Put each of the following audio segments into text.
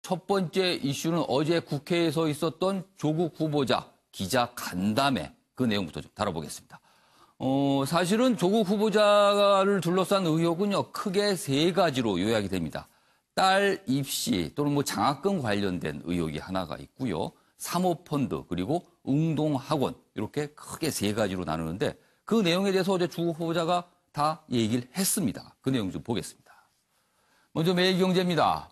첫 번째 이슈는 어제 국회에서 있었던 조국 후보자 기자 간담회 그 내용부터 좀 다뤄보겠습니다. 사실은 조국 후보자를 둘러싼 의혹은요, 크게 세 가지로 요약이 됩니다. 딸 입시 또는 뭐 장학금 관련된 의혹이 하나가 있고요. 사모펀드 그리고 응동학원 이렇게 크게 세 가지로 나누는데 그 내용에 대해서 어제 조국 후보자가 다 얘기를 했습니다. 그 내용 좀 보겠습니다. 먼저 매일경제입니다.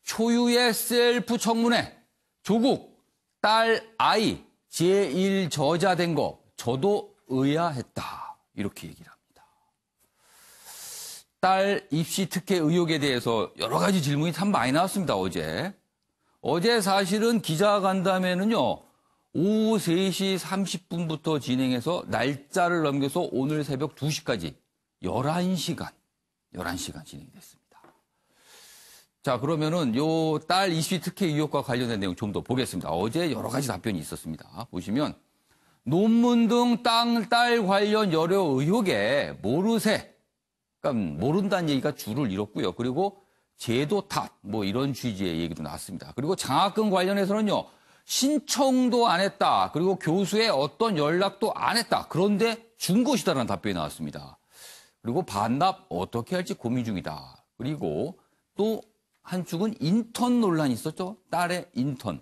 초유의 셀프 청문회, 조국, 딸, 아이, 제1저자된 거 저도 의아했다. 이렇게 얘기를 합니다. 딸 입시 특혜 의혹에 대해서 여러 가지 질문이 참 많이 나왔습니다, 어제. 어제 사실은 기자간담회는요, 오후 3시 30분부터 진행해서 날짜를 넘겨서 오늘 새벽 2시까지 11시간 진행이 됐습니다. 자, 그러면은 요 딸 입시 특혜 의혹과 관련된 내용 좀 더 보겠습니다. 어제 여러 가지 답변이 있었습니다. 보시면 논문 등 딸 관련 여러 의혹에 모르세, 그러니까 모른다는 얘기가 줄을 잃었고요. 그리고 제도 탓, 뭐 이런 취지의 얘기도 나왔습니다. 그리고 장학금 관련해서는요, 신청도 안 했다. 그리고 교수의 어떤 연락도 안 했다. 그런데 준 것이다라는 답변이 나왔습니다. 그리고 반납 어떻게 할지 고민 중이다. 그리고 또 한축은 인턴 논란이 있었죠. 딸의 인턴.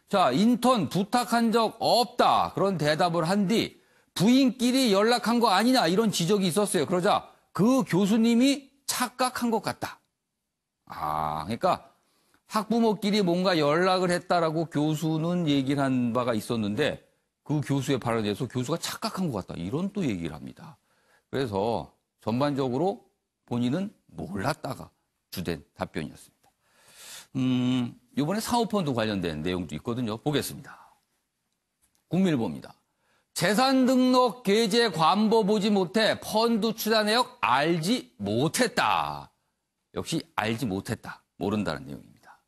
자, 인턴 부탁한 적 없다. 그런 대답을 한 뒤 부인끼리 연락한 거 아니냐 이런 지적이 있었어요. 그러자 그 교수님이 착각한 것 같다. 그러니까 학부모끼리 뭔가 연락을 했다라고 교수는 얘기를 한 바가 있었는데 그 교수의 발언에 대해서 교수가 착각한 것 같다. 이런 또 얘기를 합니다. 그래서 전반적으로 본인은 몰랐다가 주된 답변이었습니다. 이번에 사모펀드 관련된 내용도 있거든요. 보겠습니다. 국민일보입니다. 재산 등록 계제 관보 보지 못해 펀드 투자 내역 알지 못했다. 역시 알지 못했다. 모른다는 내용입니다.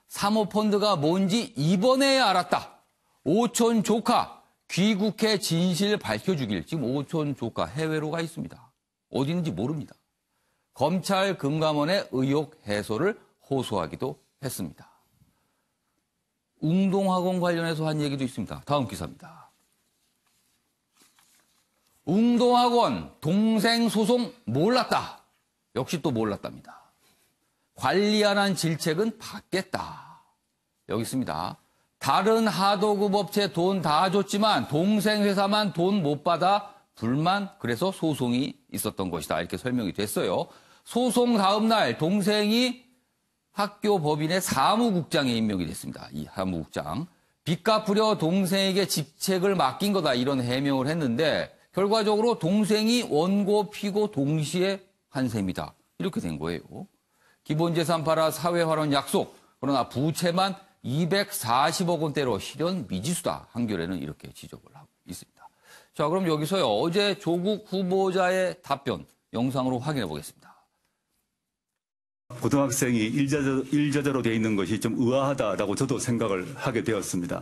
사모펀드가 뭔지 이번에야 알았다. 오촌 조카 귀국해 진실 밝혀주길. 지금 오촌 조카 해외로 가 있습니다. 어디 있는지 모릅니다. 검찰 금감원의 의혹 해소를 호소하기도 했습니다. 웅동학원 관련해서 한 얘기도 있습니다. 다음 기사입니다. 웅동학원 동생 소송 몰랐다. 역시 또 몰랐답니다. 관리 안 한 질책은 받겠다. 여기 있습니다. 다른 하도급 업체 돈 다 줬지만 동생 회사만 돈 못 받아 불만, 그래서 소송이 있었던 것이다. 이렇게 설명이 됐어요. 소송 다음 날 동생이 학교 법인의 사무국장에 임명이 됐습니다. 이 사무국장. 빚 갚으려 동생에게 직책을 맡긴 거다. 이런 해명을 했는데 결과적으로 동생이 원고, 피고 동시에 한 셈이다. 이렇게 된 거예요. 기본재산 팔아 사회활원 약속. 그러나 부채만 240억 원대로 실현 미지수다. 한겨레는 이렇게 지적을 하고 있습니다. 자, 그럼 여기서요. 어제 조국 후보자의 답변 영상으로 확인해 보겠습니다. 고등학생이 일저자로 되어 있는 것이 좀 의아하다라고 저도 생각을 하게 되었습니다.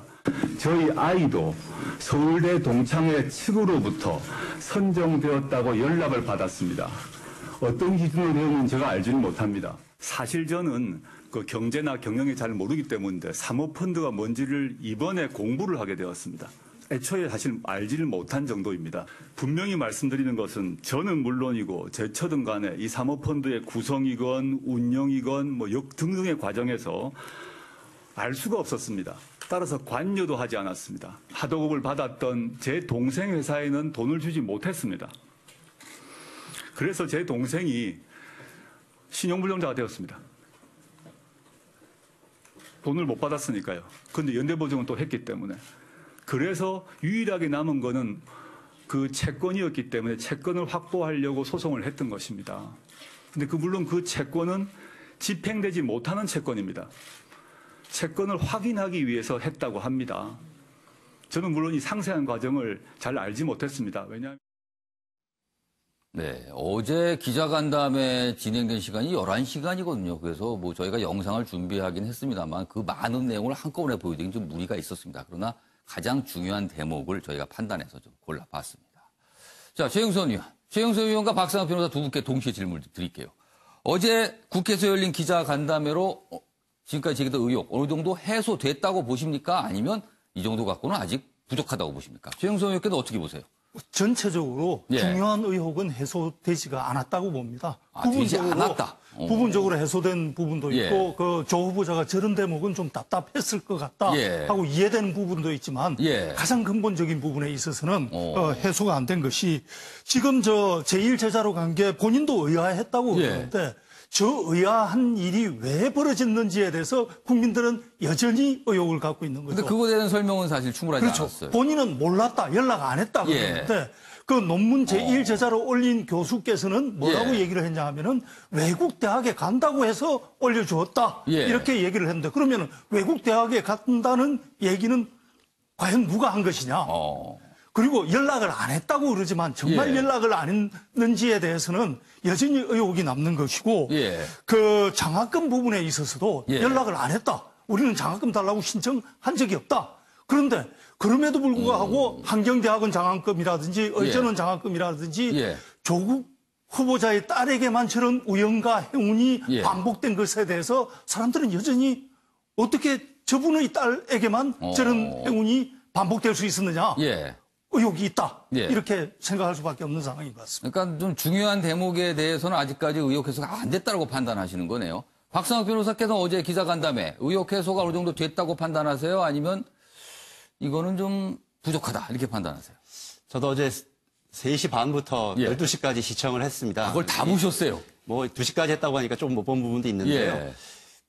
저희 아이도 서울대 동창회 측으로부터 선정되었다고 연락을 받았습니다. 어떤 기준으로 되었는지 제가 알지는 못합니다. 사실 저는 그 경제나 경영에 잘 모르기 때문인데 사모펀드가 뭔지를 이번에 공부를 하게 되었습니다. 애초에 사실 알지를 못한 정도입니다. 분명히 말씀드리는 것은 저는 물론이고 제 처든 간에 이 사모펀드의 구성이건 운영이건 뭐 등등의 과정에서 알 수가 없었습니다. 따라서 관여도 하지 않았습니다. 하도급을 받았던 제 동생 회사에는 돈을 주지 못했습니다. 그래서 제 동생이 신용불량자가 되었습니다. 돈을 못 받았으니까요. 그런데 연대보증은 또 했기 때문에. 그래서 유일하게 남은 거는 그 채권이었기 때문에 채권을 확보하려고 소송을 했던 것입니다. 근데 물론 그 채권은 집행되지 못하는 채권입니다. 채권을 확인하기 위해서 했다고 합니다. 저는 물론 이 상세한 과정을 잘 알지 못했습니다. 왜냐하면 네, 어제 기자간담회 진행된 시간이 11시간이거든요. 그래서 뭐 저희가 영상을 준비하긴 했습니다만 그 많은 내용을 한꺼번에 보여드리긴 좀 무리가 있었습니다. 그러나 가장 중요한 대목을 저희가 판단해서 좀 골라봤습니다. 자, 최영선 의원. 최영선 의원과 박상학 변호사 두 분께 동시에 질문을 드릴게요. 어제 국회에서 열린 기자간담회로 지금까지 제기된 의혹 어느 정도 해소됐다고 보십니까? 아니면 이 정도 갖고는 아직 부족하다고 보십니까? 최영선 의원께서 어떻게 보세요? 전체적으로 예. 중요한 의혹은 해소되지가 않았다고 봅니다. 되지 않았다. 부분적으로 해소된 부분도 예. 있고 그 조 후보자가 저런 대목은 좀 답답했을 것 같다 예. 하고 이해되는 부분도 있지만 예. 가장 근본적인 부분에 있어서는 해소가 안 된 것이 지금 저 제1제자로 간 게 본인도 의아했다고 예. 그러는데 저 의아한 일이 왜 벌어졌는지에 대해서 국민들은 여전히 의혹을 갖고 있는 거죠. 근데 그거에 대한 설명은 사실 충분하지 그렇죠. 않았어요. 본인은 몰랐다, 연락 안 했다 예. 그러는데 그 논문 제1제자로 올린 교수께서는 뭐라고 예. 얘기를 했냐 하면은 외국 대학에 간다고 해서 올려주었다. 예. 이렇게 얘기를 했는데 그러면은 외국 대학에 간다는 얘기는 과연 누가 한 것이냐. 그리고 연락을 안 했다고 그러지만 정말 예. 연락을 안 했는지에 대해서는 여전히 의혹이 남는 것이고 예. 그 장학금 부분에 있어서도 예. 연락을 안 했다. 우리는 장학금 달라고 신청한 적이 없다. 그런데 그럼에도 불구하고 한경대학원 장학금이라든지 의전원 장학금이라든지 예. 조국 후보자의 딸에게만 저런 우연과 행운이 예. 반복된 것에 대해서 사람들은 여전히 어떻게 저분의 딸에게만 저런 행운이 반복될 수 있었느냐. 예. 의혹이 있다. 예. 이렇게 생각할 수밖에 없는 상황인 것 같습니다. 그러니까 좀 중요한 대목에 대해서는 아직까지 의혹 해소가 안 됐다고 판단하시는 거네요. 박상욱 변호사께서 어제 기자간담회 의혹 해소가 어느 정도 됐다고 판단하세요? 아니면 이거는 좀 부족하다 이렇게 판단하세요? 저도 어제 3시 반부터 예. 12시까지 시청을 했습니다. 그걸 다 보셨어요? 뭐 2시까지 했다고 하니까 좀 못 본 부분도 있는데요.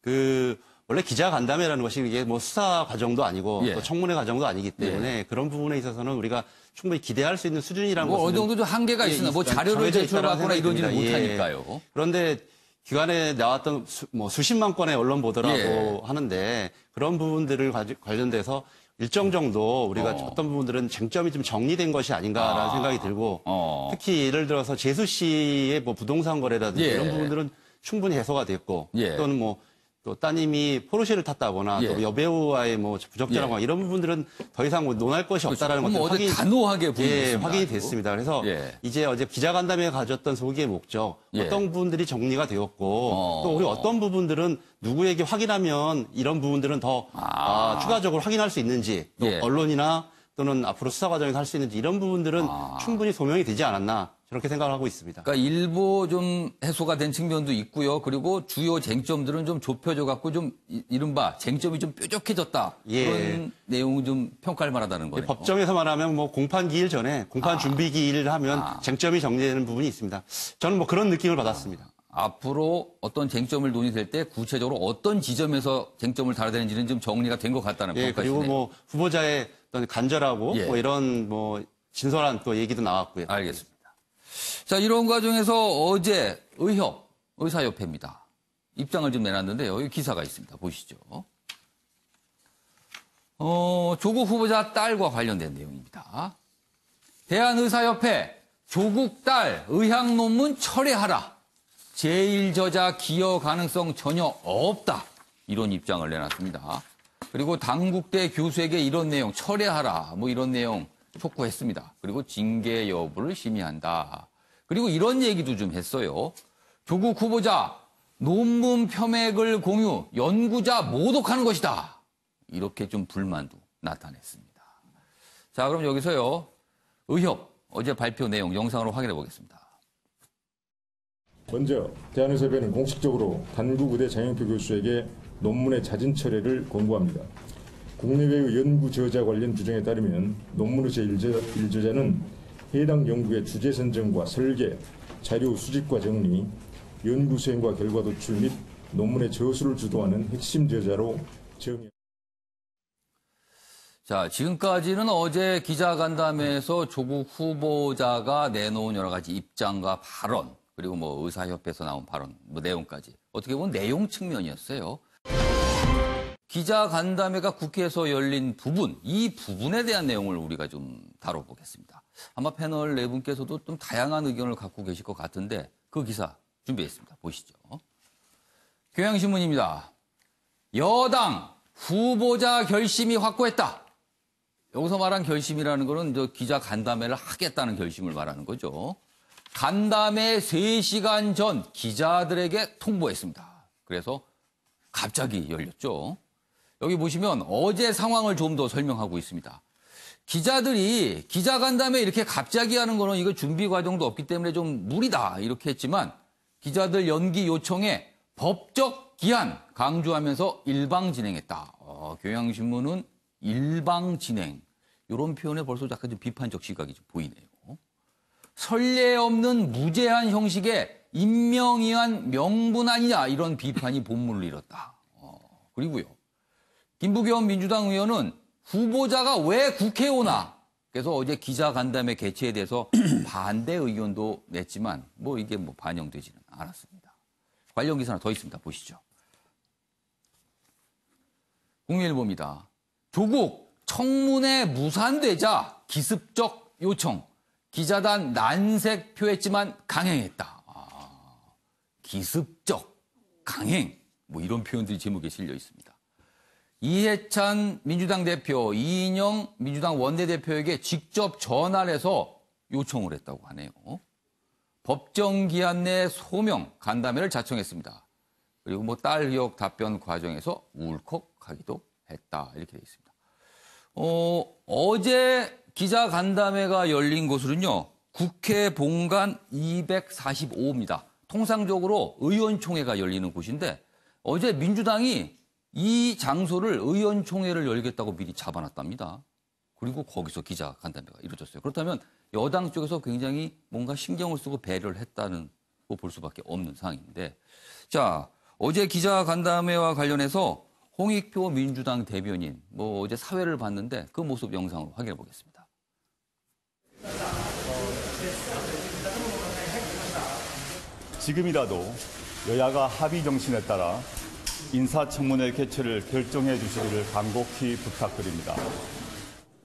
예. 원래 기자간담회라는 것이 이게 뭐 수사 과정도 아니고 예. 또 청문회 과정도 아니기 때문에 그런 부분에 있어서는 우리가 충분히 기대할 수 있는 수준이라는 뭐 것은 어느 정도 좀 한계가 있으나 뭐 자료를 정해져 있다라는 제출받거나 생각이 이러지는 듭니다. 못하니까요. 그런데 기관에 나왔던 수십만 건의 언론 보도라고 예. 하는데 그런 부분들을 관련돼서 일정 정도 우리가 어떤 부분들은 쟁점이 좀 정리된 것이 아닌가라는 생각이 들고 특히 예를 들어서 재수 씨의 뭐 부동산 거래라든지 예. 이런 부분들은 충분히 해소가 됐고 예. 또는 뭐 또 따님이 포르쉐를 탔다거나 예. 또 여배우와의 뭐 부적절한 이런 부분들은 더 이상 뭐 논할 것이 없다라는 그럼 것들 어제 단호하게 부인했습니다. 확인이 됐습니다. 그래서 예. 이제 어제 기자간담회에 가졌던 소기의 목적 예. 어떤 부분들이 정리가 되었고 또 우리 어떤 부분들은 누구에게 확인하면 이런 부분들은 더 추가적으로 확인할 수 있는지 또 예. 언론이나 또는 앞으로 수사 과정에서 할 수 있는지 이런 부분들은 충분히 소명이 되지 않았나 저렇게 생각을 하고 있습니다. 그러니까 일부 좀 해소가 된 측면도 있고요. 그리고 주요 쟁점들은 좀 좁혀져 갖고 좀 이른바 쟁점이 좀 뾰족해졌다. 예. 그런 내용은 좀 평가할 만하다는 거예요. 법정에서 말하면 뭐 공판 기일 전에 공판 준비 기일을 하면 쟁점이 정리되는 부분이 있습니다. 저는 뭐 그런 느낌을 받았습니다. 앞으로 어떤 쟁점을 논의될 때 구체적으로 어떤 지점에서 쟁점을 다뤄야 되는지는 좀 정리가 된 것 같다는 예, 평가시네요. 그리고 뭐 후보자의 어떤 간절하고 예. 뭐 이런 뭐 진솔한 또 얘기도 나왔고요. 알겠습니다. 자, 이런 과정에서 어제 의사협회입니다. 입장을 좀 내놨는데요. 여기 기사가 있습니다. 보시죠. 조국 후보자 딸과 관련된 내용입니다. 대한의사협회 조국 딸 의학 논문 철회하라. 제1저자 기여 가능성 전혀 없다. 이런 입장을 내놨습니다. 그리고 당국대 교수에게 이런 내용 철회하라. 뭐 이런 내용 촉구했습니다. 그리고 징계 여부를 심의한다. 그리고 이런 얘기도 좀 했어요. 조국 후보자 논문 표맥을 공유, 연구자 모독하는 것이다. 이렇게 좀 불만도 나타냈습니다. 자, 그럼 여기서요. 의협 어제 발표 내용 영상으로 확인해 보겠습니다. 먼저 대한의사협회는 공식적으로 단국의대 장영표 교수에게 논문의 자진 철회를 권고합니다. 국내외의 연구 저자 관련 규정에 따르면 논문의 제1저자는 해당 연구의 주제 선정과 설계, 자료 수집과 정리, 연구 수행과 결과 도출 및 논문의 저수를 주도하는 핵심 저자로 정의. 자, 지금까지는 어제 기자간담회에서 조국 후보자가 내놓은 여러 가지 입장과 발언, 그리고 뭐 의사협회에서 나온 발언, 뭐 내용까지 어떻게 보면 내용 측면이었어요. 기자간담회가 국회에서 열린 부분, 이 부분에 대한 내용을 우리가 좀 다뤄보겠습니다. 아마 패널 네 분께서도 좀 다양한 의견을 갖고 계실 것 같은데 그 기사 준비했습니다. 보시죠. 경향신문입니다. 여당 후보자 결심이 확고했다. 여기서 말한 결심이라는 거는 저 기자간담회를 하겠다는 결심을 말하는 거죠. 간담회 3시간 전 기자들에게 통보했습니다. 그래서 갑자기 열렸죠. 여기 보시면 어제 상황을 좀 더 설명하고 있습니다. 기자들이 기자간담회 이렇게 갑자기 하는 거는 이거 준비 과정도 없기 때문에 좀 무리다 이렇게 했지만 기자들 연기 요청에 법적 기한 강조하면서 일방 진행했다. 경향신문은 일방 진행 이런 표현에 벌써 약간 좀 비판적 시각이 좀 보이네요. 선례 없는 무제한 형식의 임명의안 명분 아니냐 이런 비판이 본물을 잃었다. 그리고요. 김부겸 민주당 의원은 후보자가 왜 국회에 오나 그래서 어제 기자간담회 개최에 대해서 반대 의견도 냈지만 뭐 이게 뭐 반영되지는 않았습니다. 관련 기사 하나 더 있습니다. 보시죠. 국민일보입니다. 조국 청문회 무산되자 기습적 요청. 기자단 난색 표했지만 강행했다. 기습적, 강행. 뭐 이런 표현들이 제목에 실려 있습니다. 이해찬 민주당 대표, 이인영 민주당 원내대표에게 직접 전화를 해서 요청을 했다고 하네요. 법정 기한 내 소명, 간담회를 자청했습니다. 그리고 뭐 딸 의혹 답변 과정에서 울컥하기도 했다. 이렇게 되어 있습니다. 어제 기자 간담회가 열린 곳으로는요. 국회 본관 245호입니다. 통상적으로 의원총회가 열리는 곳인데 어제 민주당이 이 장소를 의원총회를 열겠다고 미리 잡아놨답니다. 그리고 거기서 기자 간담회가 이루어졌어요. 그렇다면 여당 쪽에서 굉장히 뭔가 신경을 쓰고 배려를 했다는 거 볼 수밖에 없는 상황인데 자 어제 기자 간담회와 관련해서 홍익표 민주당 대변인 뭐 어제 사회를 봤는데 그 모습 영상으로 확인해 보겠습니다. 지금이라도 여야가 합의 정신에 따라 인사청문회 개최를 결정해 주시기를 간곡히 부탁드립니다.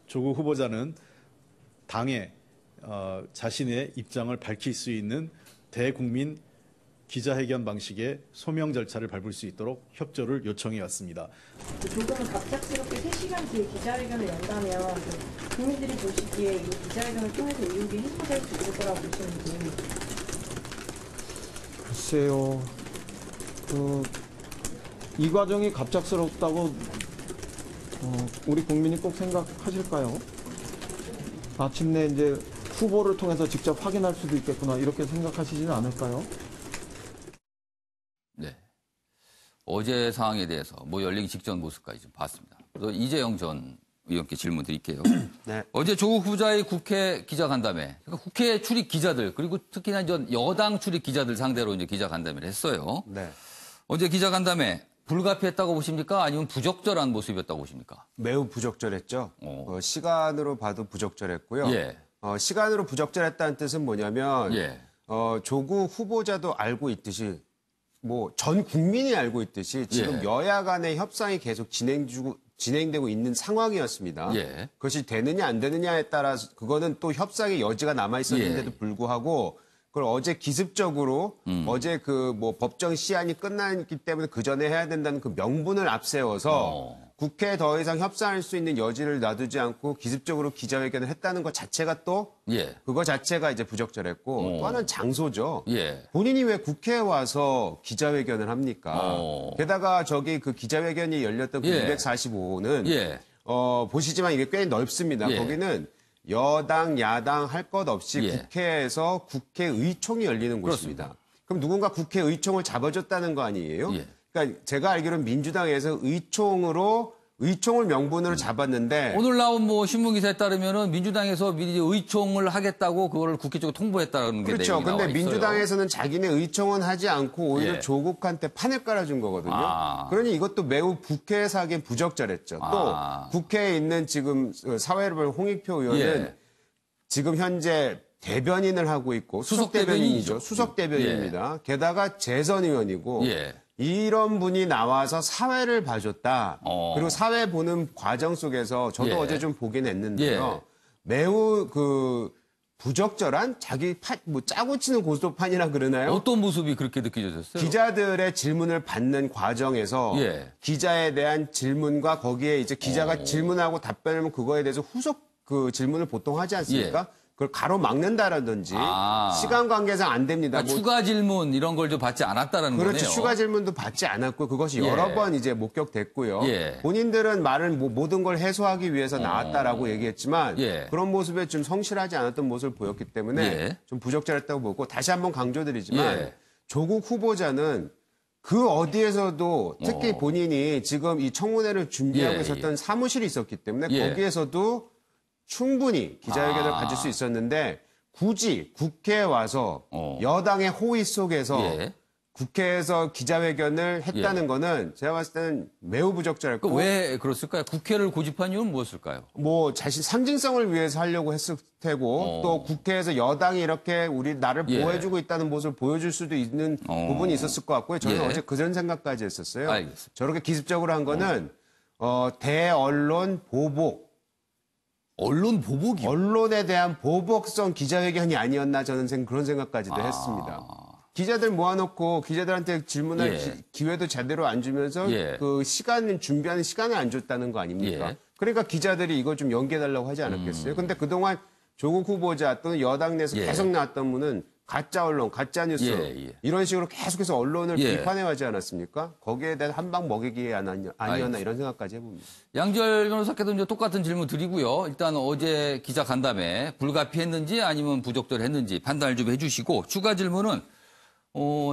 조국 후보자는 당에 자신의 입장을 밝힐 수 있는 대국민 기자회견 방식의 소명 절차를 밟을 수 있도록 협조를 요청해 왔습니다. 조금은 갑작스럽게 3시간 뒤에 기자회견을 연다면 국민들이 보시기에 이 기자회견을 통해서 의혹이 해소될 수 있을 거라고 보시는지. 글쎄요. 이 과정이 갑작스럽다고 우리 국민이 꼭 생각하실까요? 마침내 이제 후보를 통해서 직접 확인할 수도 있겠구나 이렇게 생각하시지는 않을까요? 네. 어제 상황에 대해서 뭐 열리기 직전 모습까지 좀 봤습니다. 그래서 이재영 전 의원께 질문 드릴게요. 네. 어제 조국 후보자의 국회 기자간담회, 그러니까 국회 출입 기자들 그리고 특히나 여당 출입 기자들 상대로 이제 기자간담회를 했어요. 네. 어제 기자간담회 불가피했다고 보십니까? 아니면 부적절한 모습이었다고 보십니까? 매우 부적절했죠. 시간으로 봐도 부적절했고요. 예. 시간으로 부적절했다는 뜻은 뭐냐면 예. 조국 후보자도 알고 있듯이 뭐 전 국민이 알고 있듯이 지금 예. 여야 간의 협상이 계속 진행되고 있는 상황이었습니다. 예. 그것이 되느냐 안 되느냐에 따라서 그거는 또 협상의 여지가 남아 있었는데도 예. 불구하고 그걸 어제 기습적으로 어제 그 뭐 법정 시한이 끝났기 때문에 그 전에 해야 된다는 그 명분을 앞세워서 국회에 더 이상 협상할 수 있는 여지를 놔두지 않고 기습적으로 기자회견을 했다는 것 자체가 또 예. 그거 자체가 이제 부적절했고 또 하나는 장소죠. 예. 본인이 왜 국회에 와서 기자회견을 합니까? 게다가 저기 그 기자회견이 열렸던 그 예. 245호는 예. 보시지만 이게 꽤 넓습니다. 예. 거기는 여당, 야당 할 것 없이 예. 국회에서 국회의총이 열리는 곳입니다. 그럼 누군가 국회의총을 잡아줬다는 거 아니에요? 예. 그러니까 제가 알기로는 민주당에서 의총을 명분으로 잡았는데 오늘 나온 뭐 신문 기사에 따르면은 민주당에서 미리 의총을 하겠다고 그거를 국회 쪽에 통보했다는 게 그렇죠. 내용이 나와 근데 있어요. 민주당에서는 자기네 의총은 하지 않고 오히려 예. 조국한테 판을 깔아준 거거든요. 아. 그러니 이것도 매우 국회에서 하기엔 부적절했죠. 아. 또 국회에 있는 지금 사회를 홍익표 의원은 예. 지금 현재 대변인을 하고 있고 수석 대변인이죠. 수석 대변인입니다. 게다가 재선 의원이고 예. 이런 분이 나와서 사회를 봐줬다. 그리고 사회 보는 과정 속에서 저도 예. 어제 좀 보긴 했는데요. 예. 매우 그 부적절한 자기 뭐 짜고 치는 고스톱판이라 그러나요? 어떤 모습이 그렇게 느껴졌어요? 기자들의 질문을 받는 과정에서 예. 기자에 대한 질문과 거기에 이제 기자가 질문하고 답변하면 그거에 대해서 후속 그 질문을 보통 하지 않습니까? 예. 그걸 가로막는다라든지 시간 관계상 안 됩니다. 그러니까 추가 질문 이런 걸 좀 받지 않았다라는 그렇죠. 거네요. 추가 질문도 받지 않았고 그것이 예. 여러 번 이제 목격됐고요. 예. 본인들은 말을 모든 걸 해소하기 위해서 나왔다라고 얘기했지만 예. 그런 모습에 좀 성실하지 않았던 모습을 보였기 때문에 예. 좀 부적절했다고 보고 다시 한번 강조드리지만 예. 조국 후보자는 그 어디에서도 특히 본인이 지금 이 청문회를 준비하고 예, 있었던 사무실이 있었기 때문에 예. 거기에서도 충분히 기자회견을 가질 수 있었는데 굳이 국회에 와서 여당의 호의 속에서 예. 국회에서 기자회견을 했다는 거는 제가 봤을 때는 매우 부적절했고 왜 그랬을까요? 국회를 고집한 이유는 무엇일까요? 뭐 자신 상징성을 위해서 하려고 했을 테고 또 국회에서 여당이 이렇게 나를 예. 보호해주고 있다는 모습을 보여줄 수도 있는 부분이 있었을 것 같고요. 저는 예. 어제 그런 생각까지 했었어요. 알겠습니다. 저렇게 기습적으로 한 거는 대언론 보복, 언론 보복이요. 언론에 대한 보복성 기자회견이 아니었나 저는 그런 생각까지도 했습니다. 기자들 모아놓고 기자들한테 질문할 예. 기회도 제대로 안 주면서 예. 그 준비하는 시간을 안 줬다는 거 아닙니까? 예. 그러니까 기자들이 이거 좀 연기해달라고 하지 않았겠어요? 근데 그동안 조국 후보자 또는 여당 내에서 예. 계속 나왔던 분은 가짜 언론, 가짜 뉴스 예. 이런 식으로 계속해서 언론을 예. 비판해하지 않았습니까? 거기에 대한 한 방 먹이기 아니었나 이런 생각까지 해봅니다. 양지열 변호사께도 이제 똑같은 질문 드리고요. 일단 어제 기자 간담회 불가피했는지 아니면 부적절했는지 판단을 좀 해주시고 추가 질문은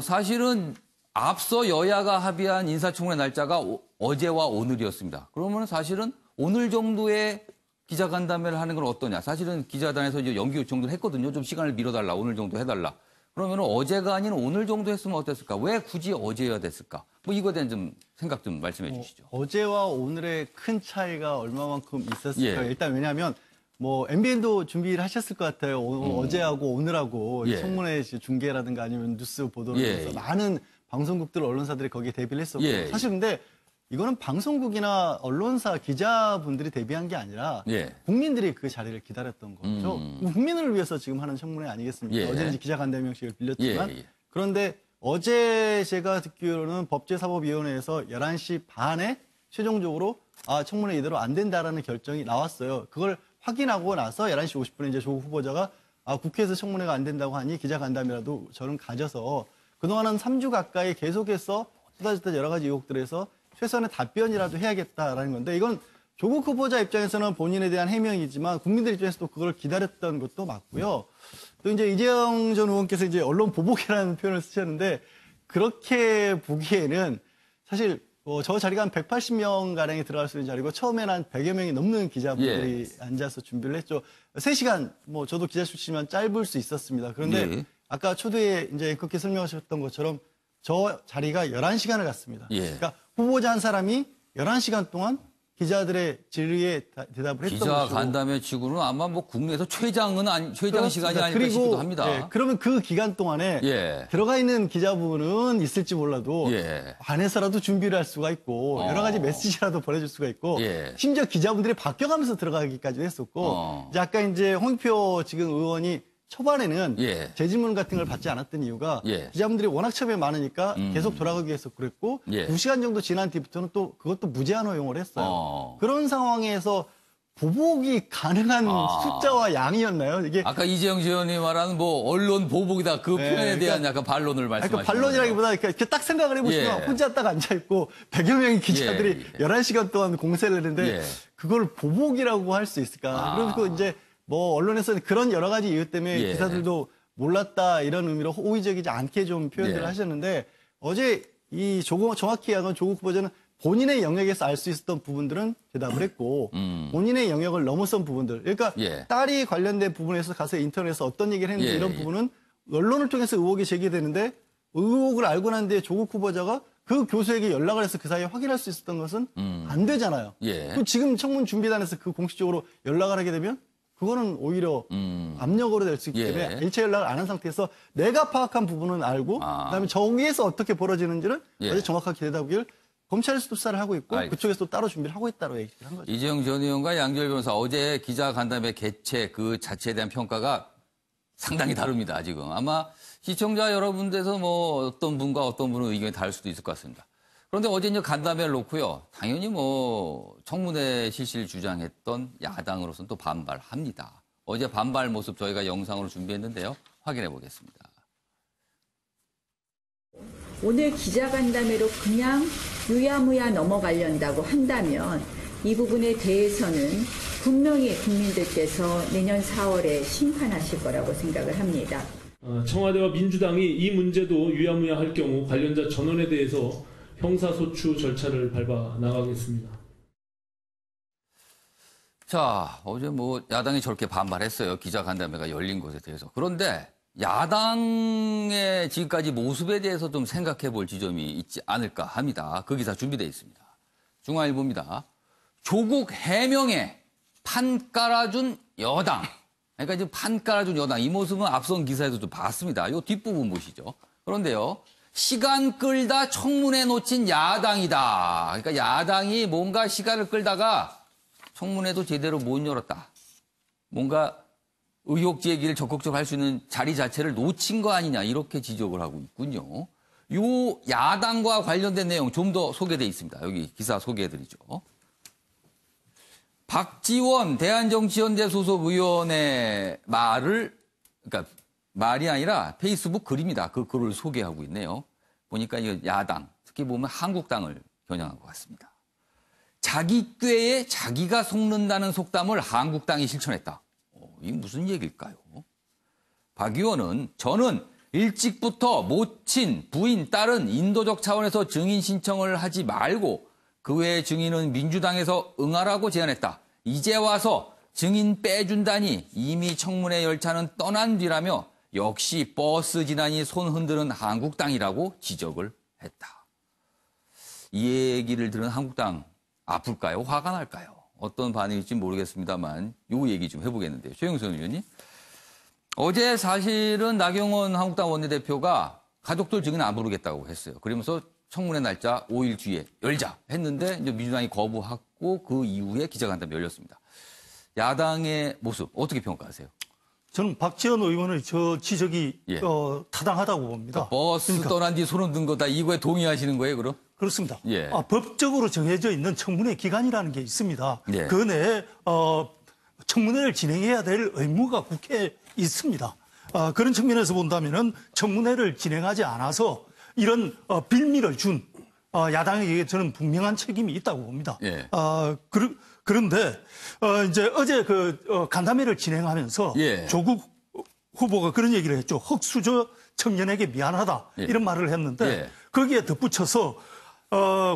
사실은 앞서 여야가 합의한 인사청문회 날짜가 어제와 오늘이었습니다. 그러면 사실은 오늘 정도의 기자간담회를 하는 건 어떠냐. 사실은 기자단에서 이제 연기 요청도 했거든요. 좀 시간을 미뤄달라. 오늘 정도 해달라. 그러면 어제가 아닌 오늘 정도 했으면 어땠을까? 왜 굳이 어제여야 됐을까? 뭐 이거에 대한 좀 생각 좀 말씀해 주시죠. 어제와 오늘의 큰 차이가 얼마만큼 있었을까요? 예. 일단 왜냐하면 뭐 MBN도 준비를 하셨을 것 같아요. 어제하고 오늘하고 예. 청문회 중계라든가 아니면 뉴스 보도를 예, 해서 예. 많은 방송국들 언론사들이 거기에 대비를 했었고 예, 사실 근데 이거는 방송국이나 언론사 기자분들이 대비한 게 아니라 예. 국민들이 그 자리를 기다렸던 거죠. 국민을 위해서 지금 하는 청문회 아니겠습니까? 예. 어제는 이제 기자간담회 형식을 빌렸지만 예. 그런데 어제 제가 듣기로는 법제사법위원회에서 11시 반에 최종적으로 청문회 이대로 안 된다라는 결정이 나왔어요. 그걸 확인하고 나서 11시 50분에 이제 조국 후보자가 국회에서 청문회가 안 된다고 하니 기자간담회라도 저는 가져서 그동안은 3주 가까이 계속해서 쏟아졌던 여러 가지 의혹들에서 최소한의 답변이라도 해야겠다라는 건데 이건 조국 후보자 입장에서는 본인에 대한 해명이지만 국민들 입장에서도 그걸 기다렸던 것도 맞고요. 또 이제 이재영 전 의원께서 이제 언론 보복이라는 표현을 쓰셨는데 그렇게 보기에는 사실 저 자리가 한 180명 가량이 들어갈 수 있는 자리고 처음에는 한 100여 명이 넘는 기자분들이 앉아서 준비를 했죠. 3시간 저도 기자 출신이지만 짧을 수 있었습니다. 그런데 예. 아까 초대에 이제 그렇게 설명하셨던 것처럼 저 자리가 11시간을 갔습니다. 예. 그러니까 후보자 한 사람이 11시간 동안 기자들의 질의에 대답을 했던 기자 것이고. 간담회 치고는 아마 뭐 국내에서 최장 시간이 아닐까 그리고, 싶기도 합니다. 예, 그러면 그 기간 동안에 예. 들어가 있는 기자분은 있을지 몰라도 예. 안에서라도 준비를 할 수가 있고 여러 가지 메시지라도 보내줄 수가 있고 예. 심지어 기자분들이 바뀌어가면서 들어가기까지도 했었고 이제 아까 이제 홍익표 지금 의원이 초반에는 예. 재질문 같은 걸 받지 않았던 이유가 예. 기자분들이 워낙 처음에 많으니까 계속 돌아가기 위해서 그랬고 예. 2시간 정도 지난 뒤부터는 또 그것도 무제한 허용을 했어요. 그런 상황에서 보복이 가능한 숫자와 양이었나요? 이게 아까 이재영 의원이 말하는 뭐 언론 보복이다 그 표현에 대한 약간 반론을 말씀하시는 그러니까 반론이라기보다 이렇게 딱 생각을 해보시면 예. 혼자 딱 앉아있고 100여 명의 기자들이 예. 11시간 동안 공세를 했는데 예. 그걸 보복이라고 할 수 있을까? 그리고 이제 뭐 언론에서는 그런 여러 가지 이유 때문에 예. 기사들도 몰랐다 이런 의미로 호의적이지 않게 좀 표현들을 예. 하셨는데 어제 정확히 이야기한 조국 후보자는 본인의 영역에서 알 수 있었던 부분들은 대답을 했고 본인의 영역을 넘어선 부분들 그러니까 예. 딸이 관련된 부분에서 가서 인터넷에서 어떤 얘기를 했는지 예. 이런 부분은 언론을 통해서 의혹이 제기되는데 의혹을 알고 난 뒤에 조국 후보자가 그 교수에게 연락을 해서 그 사이에 확인할 수 있었던 것은 안 되잖아요. 예. 그럼 지금 청문 준비단에서 그 공식적으로 연락을 하게 되면 그거는 오히려 압력으로 될 수 있기 예. 때문에 1차 연락을 안 한 상태에서 내가 파악한 부분은 알고 그다음에 저기에서 어떻게 벌어지는지는 예. 어제 정확하게 대답하기를 검찰에서 수사를 하고 있고 알겠습니다. 그쪽에서 또 따로 준비를 하고 있다고 얘기를 한 거죠. 이재영 전 의원과 양지열 변호사 어제 기자 간담회 개최 그 자체에 대한 평가가 상당히 다릅니다. 지금 아마 시청자 여러분들에서 뭐 어떤 분과 어떤 분의 의견이 다를 수도 있을 것 같습니다. 그런데 어제 이제 간담회를 놓고요. 당연히 뭐 청문회 실시를 주장했던 야당으로서는 또 반발합니다. 어제 반발 모습 저희가 영상으로 준비했는데요. 확인해 보겠습니다. 오늘 기자간담회로 그냥 유야무야 넘어가려고 한다면 이 부분에 대해서는 분명히 국민들께서 내년 4월에 심판하실 거라고 생각을 합니다. 청와대와 민주당이 이 문제도 유야무야 할 경우 관련자 전원에 대해서 형사소추 절차를 밟아 나가겠습니다. 자, 어제 뭐 야당이 저렇게 반발했어요. 기자간담회가 열린 것에 대해서. 그런데 야당의 지금까지 모습에 대해서 좀 생각해 볼 지점이 있지 않을까 합니다. 그 기사 준비되어 있습니다. 중앙일보입니다. 조국 해명에 판 깔아준 여당. 그러니까 지금 판 깔아준 여당. 이 모습은 앞선 기사에서 좀 봤습니다. 이 뒷부분 보시죠. 그런데요. 시간 끌다 청문회 놓친 야당이다. 그러니까 야당이 뭔가 시간을 끌다가 청문회도 제대로 못 열었다. 뭔가 의혹 제기를 적극적으로 할 수 있는 자리 자체를 놓친 거 아니냐 이렇게 지적을 하고 있군요. 요 야당과 관련된 내용 좀 더 소개되어 있습니다. 여기 기사 소개해드리죠. 박지원 대한정치연대 소속 의원의 그러니까 말이 아니라 페이스북 글입니다. 그 글을 소개하고 있네요. 보니까 이 야당, 특히 보면 한국당을 겨냥한 것 같습니다. 자기 꾀에 자기가 속는다는 속담을 한국당이 실천했다. 이게 무슨 얘기일까요? 박 의원은 저는 일찍부터 모친, 부인, 딸은 인도적 차원에서 증인 신청을 하지 말고 그 외의 증인은 민주당에서 응하라고 제안했다. 이제 와서 증인 빼준다니 이미 청문회 열차는 떠난 뒤라며 역시 버스 지나니 손 흔드는 한국당이라고 지적을 했다. 이 얘기를 들은 한국당 아플까요? 화가 날까요? 어떤 반응일지 모르겠습니다만 요 얘기 좀 해보겠는데요. 최영선 의원님. 어제 사실은 나경원 한국당 원내대표가 가족들 증인 안 부르겠다고 했어요. 그러면서 청문회 날짜 5일 뒤에 열자 했는데 이제 민주당이 거부하고 그 이후에 기자간담회 열렸습니다. 야당의 모습 어떻게 평가하세요? 저는 박지원 의원의 저 지적이 예. 타당하다고 봅니다. 그러니까 버스 떠난 뒤 손을 든 거다. 이거에 동의하시는 거예요, 그럼? 그렇습니다. 예. 법적으로 정해져 있는 청문회 기간이라는 게 있습니다. 예. 그 내에 청문회를 진행해야 될 의무가 국회에 있습니다. 그런 측면에서 본다면은 청문회를 진행하지 않아서 이런 빌미를 준 야당에게 저는 분명한 책임이 있다고 봅니다. 예. 그런데 이제 어제 간담회를 진행하면서 예. 조국 후보가 그런 얘기를 했죠. 흑수저 청년에게 미안하다 예. 이런 말을 했는데 예. 거기에 덧붙여서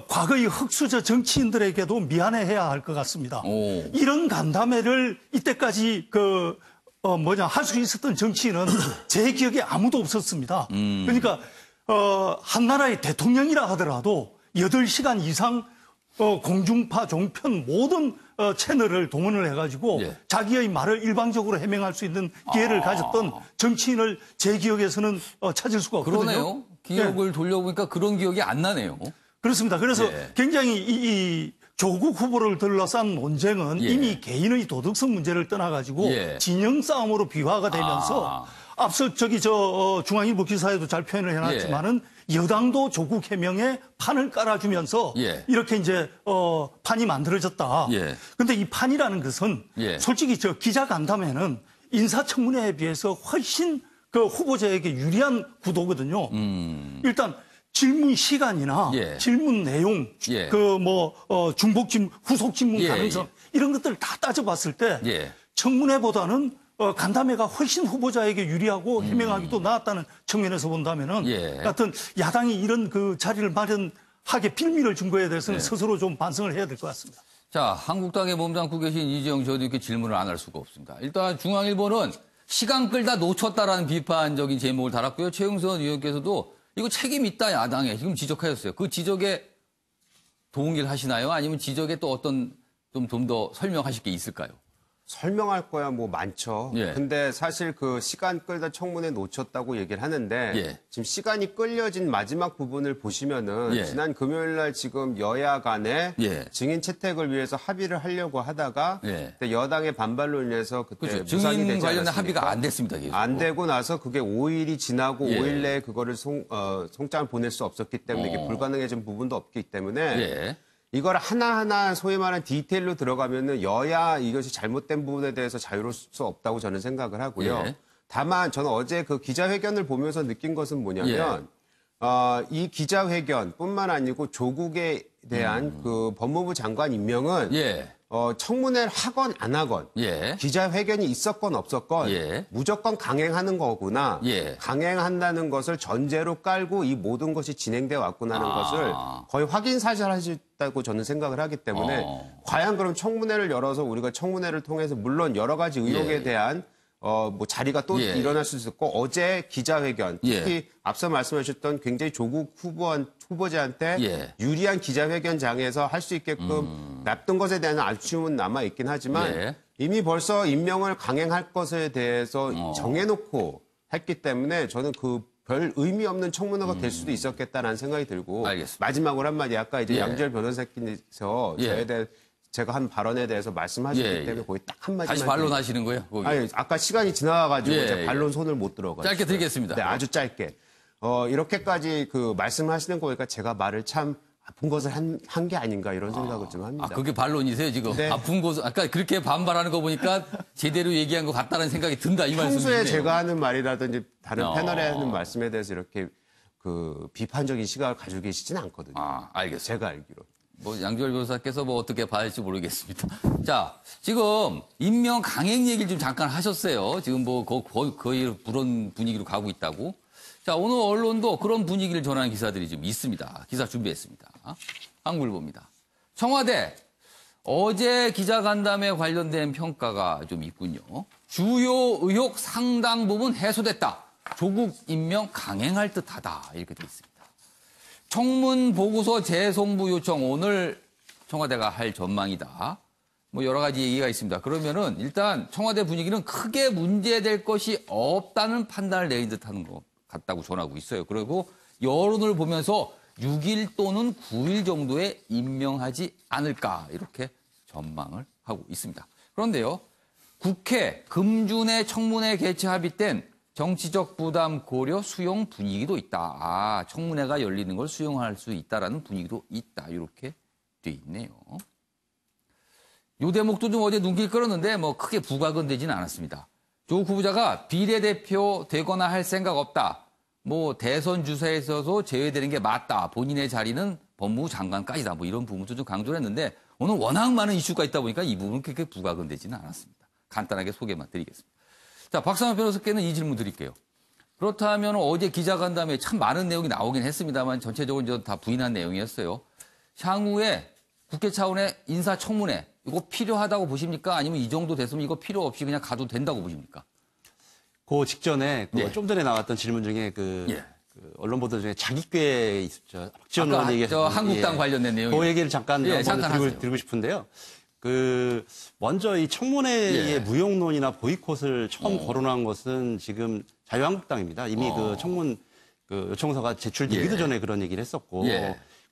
과거의 흑수저 정치인들에게도 미안해해야 할 것 같습니다. 오. 이런 간담회를 이때까지 할 수 있었던 정치인은 제 기억에 아무도 없었습니다. 그러니까 한 나라의 대통령이라 하더라도 8시간 이상 공중파, 종편 모든 채널을 동원을 해가지고 예. 자기의 말을 일방적으로 해명할 수 있는 기회를 가졌던 정치인을 제 기억에서는 찾을 수가 없거든요. 그러네요. 기억을 돌려보니까 그런 기억이 안 나네요. 그렇습니다. 그래서 예. 굉장히 이 조국 후보를 둘러싼 논쟁은 예. 이미 개인의 도덕성 문제를 떠나가지고 예. 진영 싸움으로 비화가 되면서 앞서 중앙일보 기사에도 잘 표현을 해놨지만은 여당도 조국 해명에 판을 깔아주면서 예. 이렇게 이제 판이 만들어졌다. 예. 근데 이 판이라는 것은 예. 솔직히 기자간담회는 인사청문회에 비해서 훨씬 그 후보자에게 유리한 구도거든요. 일단 질문 시간이나 예. 질문 내용, 예. 중복 질문, 후속 질문 예, 가능성 이런 것들을 다 따져봤을 때 예. 청문회보다는 간담회가 훨씬 후보자에게 유리하고 해명하기도 나았다는 측면에서 본다면은 예. 하여튼 야당이 이런 그 자리를 마련하게 빌미를 준 거에 대해서는 예. 스스로 좀 반성을 해야 될 것 같습니다. 자, 한국당에 몸담고 계신 이재영 저도 이렇게 질문을 안 할 수가 없습니다. 일단 중앙일보는 시간 끌다 놓쳤다라는 비판적인 제목을 달았고요. 최영선 의원께서도 이거 책임 있다 야당에 지금 지적하셨어요. 그 지적에 동의를 하시나요? 아니면 지적에 또 어떤 좀 더 설명하실 게 있을까요? 설명할 거야 뭐 많죠. 예. 근데 사실 그 시간 끌다 청문회 놓쳤다고 얘기를 하는데 예. 지금 시간이 끌려진 마지막 부분을 보시면은 예. 지난 금요일 날 지금 여야 간에 예. 증인 채택을 위해서 합의를 하려고 하다가 예. 그때 여당의 반발로 인해서 그때 그렇죠. 무산이 증인 되지 관련된 않았습니까? 합의가 안 됐습니다. 계속. 안 되고 나서 그게 5일이 지나고 예. 5일 내에 그거를 송장을 보낼 수 없었기 때문에 이게 불가능해진 부분도 없기 때문에 예. 이걸 하나하나 소위 말하는 디테일로 들어가면은 여야 이것이 잘못된 부분에 대해서 자유로울 수 없다고 저는 생각을 하고요. 예. 다만 저는 어제 그 기자회견을 보면서 느낀 것은 뭐냐면 이 기자회견뿐만 아니고 조국에 대한 그 법무부 장관 임명은 청문회를 하건 안 하건 기자회견이 있었건 없었건 무조건 강행하는 거구나. 강행한다는 것을 전제로 깔고 이 모든 것이 진행돼 왔구나는 것을 거의 확인 사실하셨다고 저는 생각을 하기 때문에 과연 그럼 청문회를 열어서 우리가 청문회를 통해서 물론 여러 가지 의혹에 대한 뭐 자리가 또 일어날 수 있었고 어제 기자회견 특히 앞서 말씀하셨던 굉장히 조국 후보자한테 유리한 기자회견장에서 할 수 있게끔 놨던 것에 대한 아쉬움은 남아 있긴 하지만 이미 벌써 임명을 강행할 것에 대해서 정해놓고 했기 때문에 저는 그 별 의미 없는 청문회가 될 수도 있었겠다라는 생각이 들고 마지막으로 한마디 아까 이제 양지열 변호사께서 저에 대해 제가 한 발언에 대해서 말씀하셨기 때문에 거의 딱 한마디만. 다시 반론하시는 거예요? 거기. 아니, 아까 시간이 지나가가지고 제가 반론 손을 못 들어가지고. 짧게 드리겠습니다. 네, 아주 짧게. 이렇게까지 그 말씀하시는 거 보니까 제가 말을 참 아픈 것을 한 게 아닌가 이런 생각을 좀 합니다. 그게 반론이세요, 지금? 네. 아픈 것을, 아까 그렇게 반발하는 거 보니까 제대로 얘기한 것 같다는 생각이 든다, 이 말씀이시네요. 평소에 제가 하는 말이라든지 다른 패널에 하는 말씀에 대해서 이렇게 그 비판적인 시각을 가지고 계시지는 않거든요. 알겠습니다. 제가 알기로. 뭐 양지열 변호사께서 뭐 어떻게 봐야 할지 모르겠습니다. 자, 지금 임명 강행 얘기를 좀 잠깐 하셨어요. 지금 뭐 거의 그런 분위기로 가고 있다고. 자, 오늘 언론도 그런 분위기를 전하는 기사들이 좀 있습니다. 기사 준비했습니다. 한국일보입니다. 청와대 어제 기자간담회 관련된 평가가 좀 있군요. 주요 의혹 상당 부분 해소됐다. 조국 임명 강행할 듯하다. 이렇게 돼 있습니다. 청문 보고서 재송부 요청 오늘 청와대가 할 전망이다. 뭐 여러 가지 얘기가 있습니다. 그러면은 일단 청와대 분위기는 크게 문제될 것이 없다는 판단을 내린 듯하는 것 같다고 전하고 있어요. 그리고 여론을 보면서 6일 또는 9일 정도에 임명하지 않을까 이렇게 전망을 하고 있습니다. 그런데요. 국회 금준의 청문회 개최 합의 땐 정치적 부담 고려 수용 분위기도 있다. 청문회가 열리는 걸 수용할 수 있다라는 분위기도 있다. 이렇게 돼 있네요. 이 대목도 좀 어제 눈길 끌었는데 뭐 크게 부각은 되지는 않았습니다. 조국 후보자가 비례대표 되거나 할 생각 없다. 뭐 대선 주사에 있어서 제외되는 게 맞다. 본인의 자리는 법무부 장관까지다. 뭐 이런 부분도 좀 강조를 했는데 오늘 워낙 많은 이슈가 있다 보니까 이 부분은 그렇게 부각은 되지는 않았습니다. 간단하게 소개만 드리겠습니다. 자, 박상현 변호사께는 이 질문 드릴게요. 그렇다면 어제 기자간담회에 참 많은 내용이 나오긴 했습니다만 전체적으로 이제 다 부인한 내용이었어요. 향후에 국회 차원의 인사청문회 이거 필요하다고 보십니까? 아니면 이 정도 됐으면 이거 필요 없이 그냥 가도 된다고 보십니까? 그 직전에 좀 전에 나왔던 질문 중에 그 언론 보도 중에 자기꾀 있었죠. 박지원 의원 얘기해서 한국당 관련된 내용. 그 얘기를 잠깐 드리고 싶은데요. 그 먼저 이 청문회의 무용론이나 보이콧을 처음 거론한 것은 지금 자유한국당입니다. 이미 그 청문 그 요청서가 제출되기도 전에 그런 얘기를 했었고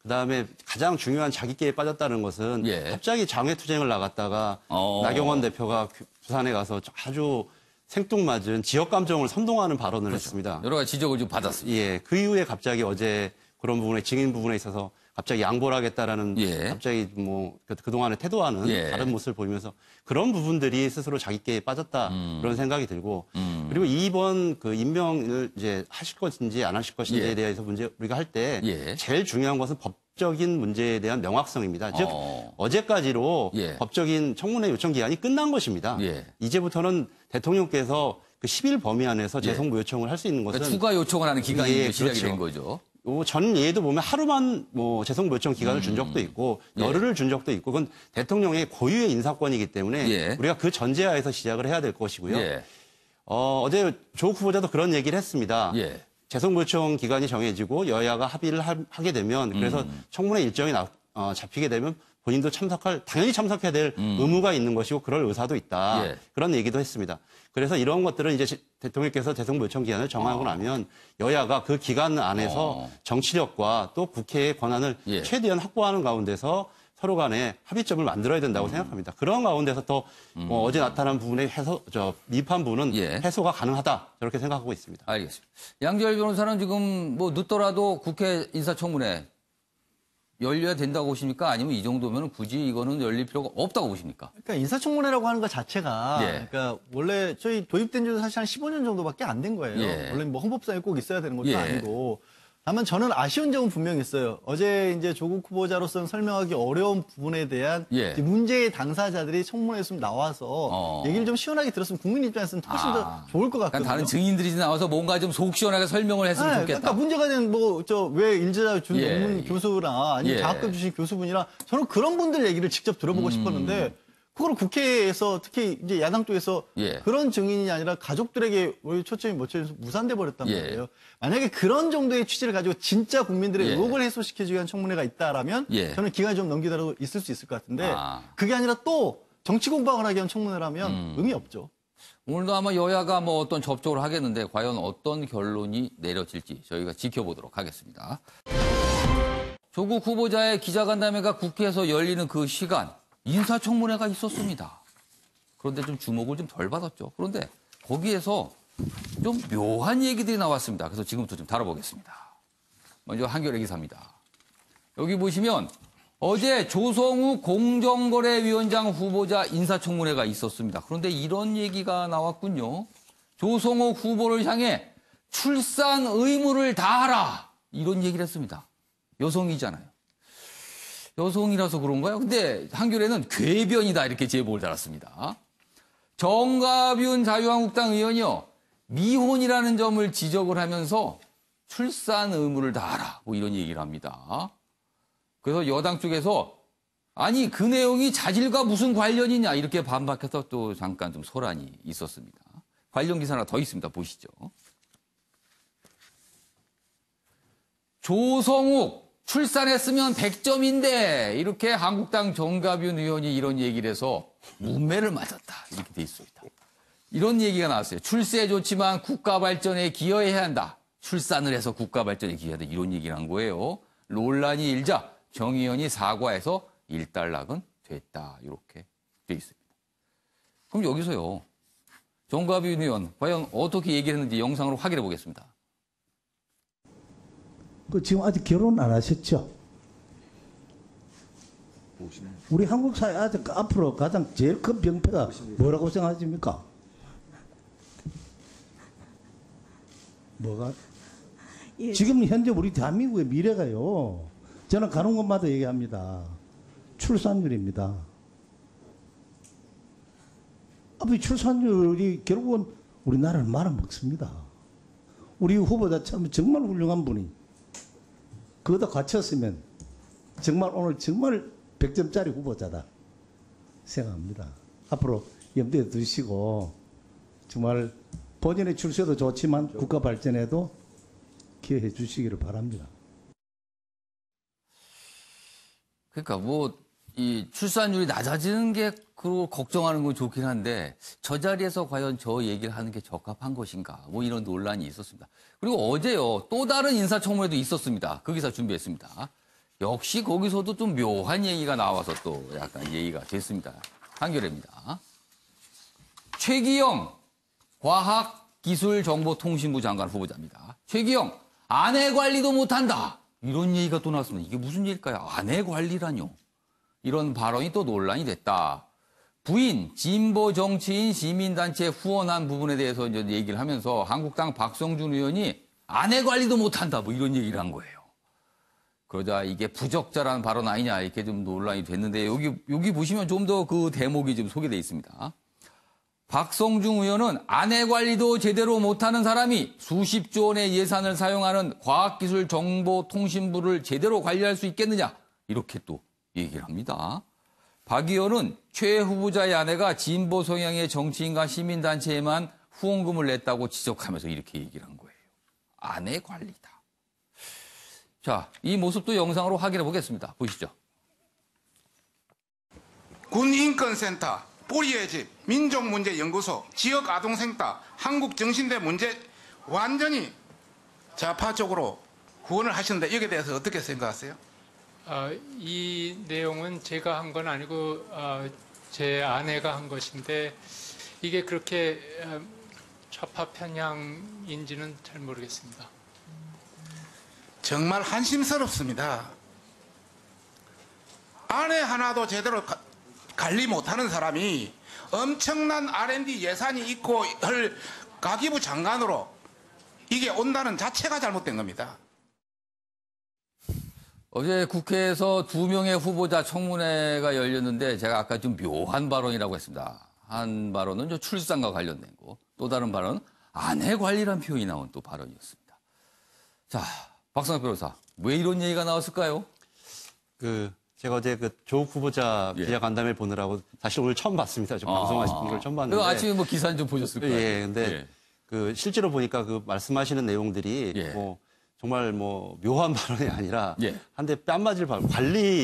그다음에 가장 중요한 자기께에 빠졌다는 것은 갑자기 장외투쟁을 나갔다가 나경원 대표가 부산에 가서 아주 생뚱맞은 지역 감정을 선동하는 발언을 했습니다. 여러 가지 지적을 좀 받았습니다. 그 이후에 갑자기 어제 그런 부분에 증인 부분에 있어서 갑자기 양보를 하겠다라는 갑자기 뭐 그동안의 태도와는 다른 모습을 보이면서 그런 부분들이 스스로 자기께에 빠졌다 그런 생각이 들고 그리고 이번 그 임명을 이제 하실 것인지 안 하실 것인지에 대해서 문제 우리가 할 때 제일 중요한 것은 법적인 문제에 대한 명확성입니다. 즉 어제까지로 법적인 청문회 요청 기한이 끝난 것입니다. 이제부터는 대통령께서 그 10일 범위 안에서 재송부 요청을 할 수 있는 것은 그러니까 추가 요청을 하는 기간이 시작이 된 거죠. 전 예도 보면 하루만 뭐 재송부 요청 기간을 준 적도 있고 열흘을 준 적도 있고 그건 대통령의 고유의 인사권이기 때문에 우리가 그 전제하에서 시작을 해야 될 것이고요. 어제 조국 후보자도 그런 얘기를 했습니다. 재송부 요청 기간이 정해지고 여야가 합의를 하게 되면 그래서 청문회 일정이 잡히게 되면 본인도 당연히 참석해야 될 의무가 있는 것이고 그럴 의사도 있다. 그런 얘기도 했습니다. 그래서 이런 것들은 이제 대통령께서 재송부 요청 기간을 정하고 나면 여야가 그 기간 안에서 정치력과 또 국회의 권한을 최대한 확보하는 가운데서 서로 간에 합의점을 만들어야 된다고 생각합니다. 그런 가운데서 또 어제 나타난 부분의 미흡한 부분은 해소가 가능하다. 저렇게 생각하고 있습니다. 알겠습니다. 양지열 변호사는 지금 뭐 늦더라도 국회 인사청문회 열려야 된다고 보십니까? 아니면 이 정도면 굳이 이거는 열릴 필요가 없다고 보십니까? 그러니까 인사청문회라고 하는 것 자체가 예. 그러니까 원래 저희 도입된 지도 사실 한 15년 정도밖에 안 된 거예요. 예. 원래 뭐 헌법상에 꼭 있어야 되는 것도 예. 아니고. 다만 저는 아쉬운 점은 분명히 있어요. 어제 이제 조국 후보자로서는 설명하기 어려운 부분에 대한 예. 이제 문제의 당사자들이 청문회에 좀 나와서 얘기를 좀 시원하게 들었으면 국민 입장에서는 훨씬 더 좋을 것 같거든요. 다른 증인들이 나와서 뭔가 좀 속 시원하게 설명을 했으면 좋겠다. 그러니까 문제가 된 뭐 저 왜 일제자 준 예. 논문 교수나 아니면 예. 장학금 주신 교수분이나 저는 그런 분들 얘기를 직접 들어보고 싶었는데 그걸 국회에서 특히 이제 야당 쪽에서 예. 그런 증인이 아니라 가족들에게 초점이 맞춰져서 무산돼 버렸단 예. 말이에요. 만약에 그런 정도의 취지를 가지고 진짜 국민들의 예. 의혹을 해소시키기 위한 청문회가 있다라면 예. 저는 기간이 좀 넘기더라도 있을 수 있을 것 같은데 그게 아니라 또 정치 공방을 하기 위한 청문회라면 의미 없죠. 오늘도 아마 여야가 뭐 어떤 접촉을 하겠는데 과연 어떤 결론이 내려질지 저희가 지켜보도록 하겠습니다. 조국 후보자의 기자간담회가 국회에서 열리는 그 시간 인사청문회가 있었습니다. 그런데 좀 주목을 좀 덜 받았죠. 그런데 거기에서 좀 묘한 얘기들이 나왔습니다. 그래서 지금부터 좀 다뤄보겠습니다. 먼저 한겨레 기사입니다. 여기 보시면 어제 조성욱 공정거래위원장 후보자 인사청문회가 있었습니다. 그런데 이런 얘기가 나왔군요. 조성욱 후보를 향해 출산 의무를 다하라 이런 얘기를 했습니다. 여성이잖아요. 여성이라서 그런가요? 근데 한겨레는 궤변이다 이렇게 제보를 달았습니다. 정가윤 자유한국당 의원이요. 미혼이라는 점을 지적을 하면서 출산 의무를 다하라 뭐 이런 얘기를 합니다. 그래서 여당 쪽에서 아니 그 내용이 자질과 무슨 관련이냐 이렇게 반박해서 또 잠깐 좀 소란이 있었습니다. 관련 기사 하나 더 있습니다. 보시죠. 조성욱 출산했으면 100점인데 이렇게 한국당 정가윤 의원이 이런 얘기를 해서 문매를 맞았다 이렇게 돼 있습니다. 이런 얘기가 나왔어요. 출세 좋지만 국가 발전에 기여해야 한다. 출산을 해서 국가 발전에 기여한다 이런 얘기를 한 거예요. 논란이 일자 정 의원이 사과해서 일단락은 됐다 이렇게 돼 있습니다. 그럼 여기서요. 정가윤 의원 과연 어떻게 얘기를 했는지 영상으로 확인해 보겠습니다. 지금 아직 결혼 안 하셨죠? 우리 한국 사회 아직 앞으로 가장 제일 큰 병폐가 뭐라고 생각하십니까? 뭐가? 예, 지금 현재 우리 대한민국의 미래가요. 저는 가는 곳마다 얘기합니다. 출산율입니다. 이 출산율이 결국은 우리나라를 말아먹습니다. 우리 후보자처럼 정말 훌륭한 분이 그거다 갖췄으면 정말 오늘 정말 100점짜리 후보자다 생각합니다. 앞으로 염두에 두시고 정말 본인의 출세도 좋지만 국가 발전에도 기여해 주시기를 바랍니다. 그러니까 뭐 이 출산율이 낮아지는 게 그 걱정하는 건 좋긴 한데 저 자리에서 과연 저 얘기를 하는 게 적합한 것인가 뭐 이런 논란이 있었습니다. 그리고 어제요 또 다른 인사청문회도 있었습니다. 그 기사 준비했습니다. 역시 거기서도 좀 묘한 얘기가 나와서 또 약간 얘기가 됐습니다. 한겨레입니다. 최기영 과학기술정보통신부 장관 후보자입니다. 최기영 아내 관리도 못한다. 이런 얘기가 또 나왔습니다. 이게 무슨 얘기일까요? 아내 관리라뇨. 이런 발언이 또 논란이 됐다. 부인, 진보 정치인 시민단체 후원한 부분에 대해서 이제 얘기를 하면서 한국당 박성준 의원이 아내 관리도 못한다. 뭐 이런 얘기를 한 거예요. 그러자 이게 부적절한 발언 아니냐 이렇게 좀 논란이 됐는데 여기 보시면 좀 더 그 대목이 좀 소개되어 있습니다. 박성중 의원은 아내 관리도 제대로 못하는 사람이 수십조 원의 예산을 사용하는 과학기술정보통신부를 제대로 관리할 수 있겠느냐 이렇게 또 얘기를 합니다. 박 의원은 최 후보자의 아내가 진보 성향의 정치인과 시민단체에만 후원금을 냈다고 지적하면서 이렇게 얘기를 한 거예요. 아내 관리다. 자, 이 모습도 영상으로 확인해 보겠습니다. 보시죠. 군인권센터, 뿌리의 집, 민족문제연구소, 지역아동센터, 한국정신대 문제 완전히 좌파 쪽으로 후원을 하시는데 여기에 대해서 어떻게 생각하세요? 이 내용은 제가 한 건 아니고 제 아내가 한 것인데 이게 그렇게 좌파 편향인지는 잘 모르겠습니다. 정말 한심스럽습니다. 아내 하나도 제대로 관리 못하는 사람이 엄청난 R&D 예산이 있고 할 가기부 장관으로 이게 온다는 자체가 잘못된 겁니다. 어제 국회에서 2명의 후보자 청문회가 열렸는데 제가 아까 좀 묘한 발언이라고 했습니다. 한 발언은 출산과 관련된 거, 또 다른 발언은 아내 관리란 표현이 나온 또 발언이었습니다. 자, 박성학 변호사, 왜 이런 얘기가 나왔을까요? 제가 어제 조국 후보자 기자간담회 보느라고 사실 오늘 처음 봤습니다. 저 방송하시는 걸 처음 봤는데. 아침에 뭐 기사는 좀 보셨을 거예요. 예, 근데 실제로 보니까 말씀하시는 내용들이 정말 묘한 발언이 아니라 한데 뺨 맞을 발언.